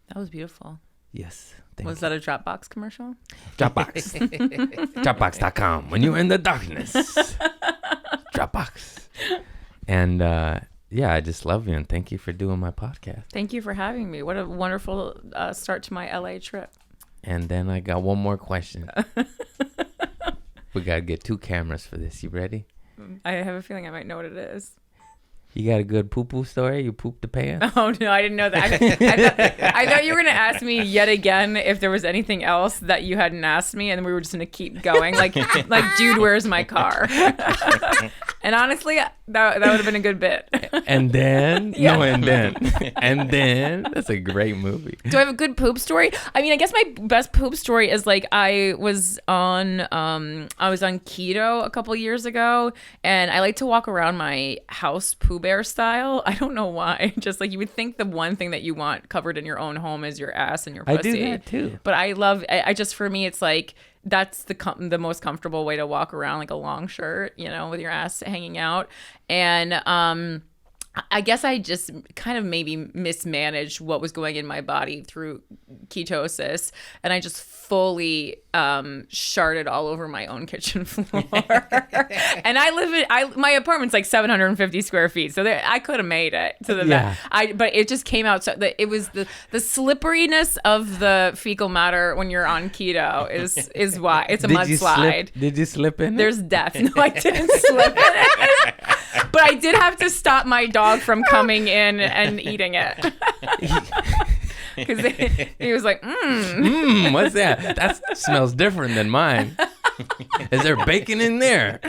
That was beautiful. Yes. Was that a Dropbox commercial? Dropbox. Dropbox.com. When you're in the darkness. Dropbox. And yeah, I just love you and thank you for doing my podcast. Thank you for having me. What a wonderful start to my LA trip. And then I got one more question. We got to get 2 cameras for this. You ready? I have a feeling I might know what it is. You got a good poo-poo story? You pooped the pants? Oh, no, I didn't know that. I thought you were going to ask me yet again if there was anything else that you hadn't asked me, and then we were just going to keep going. Like, dude, where's my car? And honestly, that would have been a good bit. And then? Yeah. No, and then. And then? That's a great movie. Do I have a good poop story? I mean, I guess my best poop story is like I was on keto a couple years ago, and I like to walk around my house Pooh Bear style. I don't know why. Just like you would think the one thing that you want covered in your own home is your ass and your pussy. I do that too. But I just, for me, it's like that's the most comfortable way to walk around, like a long shirt, you know, with your ass hanging out. And I guess I just kind of maybe mismanaged what was going in my body through ketosis, and I just fully sharted all over my own kitchen floor. And my apartment's like 750 square feet, so I could have made it to the Yeah. but it just came out so that it was the slipperiness of the fecal matter when you're on keto is why it's a mudslide. Did you slip in? There's death. No, I didn't slip in it. But I did have to stop my dog from coming in and eating it. Because he was like, What's that? That smells different than mine. Is there bacon in there?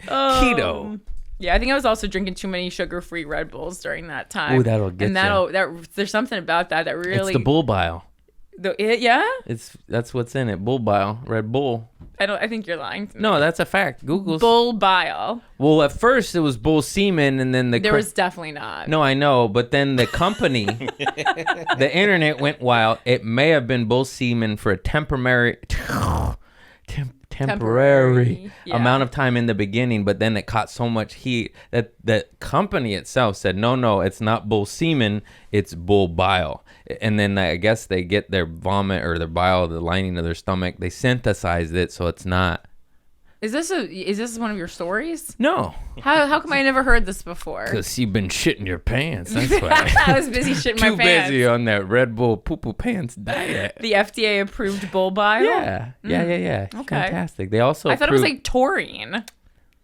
Keto. Yeah, I think I was also drinking too many sugar-free Red Bulls during that time. Ooh, that'll get and there's something about that really. It's the bull bile. Yeah? That's what's in it. Bull bile. Red Bull. I think you're lying to me. No, that's a fact. Google's. Bull bile. Well, at first it was bull semen, and then There was definitely not. No, I know, but then the company, the internet went wild. It may have been bull semen for a temporary yeah. amount of time in the beginning, but then it caught so much heat that the company itself said, no, it's not bull semen, it's bull bile. And then I guess they get their vomit or their bile, the lining of their stomach, they synthesized it, so it's not. Is this one of your stories? No. How come I never heard this before? Because you've been shitting your pants. That's why. I was busy shitting my Too pants. busy on that Red Bull poo-poo pants diet. The FDA approved bull bile? Yeah. Okay. Fantastic. They also I thought it was like taurine.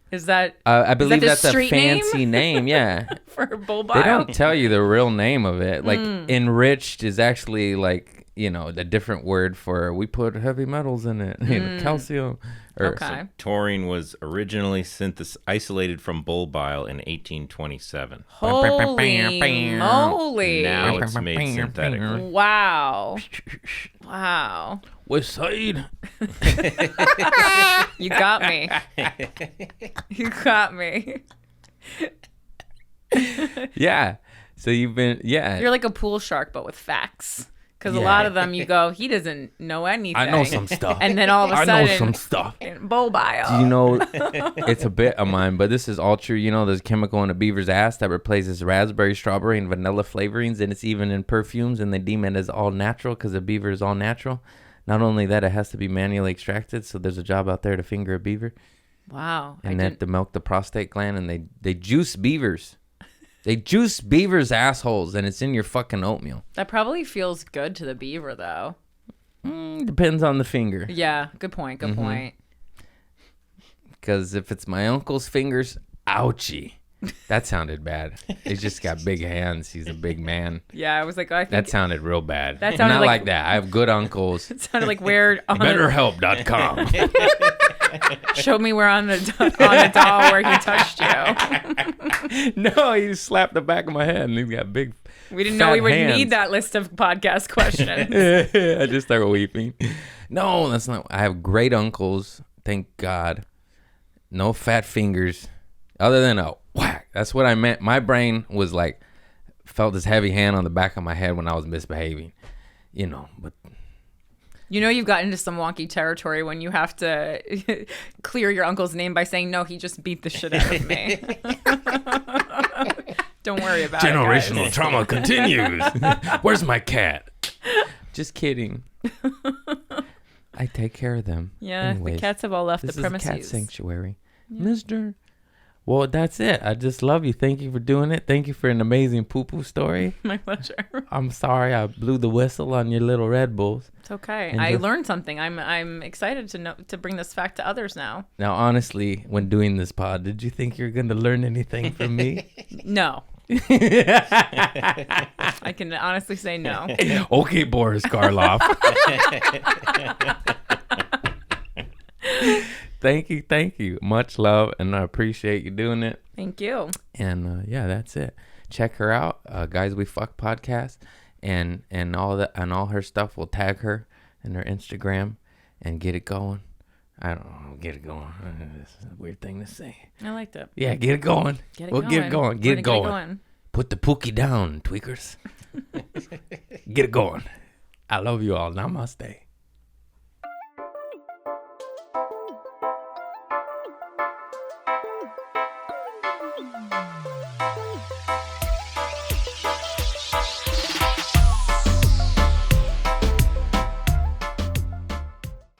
Is that I believe the that's a street name? fancy name. Yeah. For bull bile? They don't tell you the real name of it. Like enriched is actually like, you know, a different word for we put heavy metals in it. You know, calcium. Okay. Taurine was originally isolated from bull bile in 1827. Holy moly. Now it's made synthetically. Wow. West Side. You got me. You got me. Yeah. So you've been, yeah. You're like a pool shark, but with facts. Because a Yeah. lot of them, you go, he doesn't know anything. I know some stuff. And then all of a I sudden, know some stuff. bull bile. You know, it's a bit of mine, but this is all true. You know, there's a chemical in a beaver's ass that replaces raspberry, strawberry, and vanilla flavorings, and it's even in perfumes, and they deem it as all natural because a beaver is all natural. Not only that, it has to be manually extracted, so there's a job out there to finger a beaver. Wow. And then to milk the prostate gland, and they juice beavers. They juice beavers' assholes, and it's in your fucking oatmeal. That probably feels good to the beaver, though. Depends on the finger. Yeah, good point. Good point. Because if it's my uncle's fingers, ouchie. That sounded bad. He's just got big hands. He's a big man. Yeah, I was like, I think That sounded real bad. That sounded Not like- like that. I have good uncles. it sounded like where on BetterHelp.com. show me where on the doll where he touched you. No, he just slapped the back of my head, and he's got big. We didn't know fat we would hands. need that list of podcast questions. I just started weeping. No, that's not. I have great uncles. Thank God. No fat fingers, other than a whack. That's what I meant. My brain was like, felt this heavy hand on the back of my head when I was misbehaving. You know, but You know you've gotten into some wonky territory when you have to clear your uncle's name by saying, no, he just beat the shit out of me. Don't worry about generational it, trauma continues. Where's my cat? Just kidding. I take care of them. Yeah, Anyways, the cats have all left this the is a premises. cat sanctuary. Mister. Well, that's it. I just love you. Thank you for doing it. Thank you for an amazing poo-poo story. My pleasure. I'm sorry I blew the whistle on your little Red Bulls. It's okay. And I just- learned something. I'm excited to bring this fact to others now. Now, honestly, when doing this pod, did you think you're going to learn anything from me? No. I can honestly say no. Okay, Boris Karloff. Thank you. Much love, and I appreciate you doing it. Thank you. And yeah, that's it. Check her out, Guys We Fuck podcast, and all that, and all her stuff. We'll tag her in her Instagram and get it going. I don't know, get it going. This is a weird thing to say. I liked it. Yeah, get it going. Get it We'll going. get it going. We're Get it gonna going. Put the pookie down, tweakers. Get it going. I love you all. Namaste.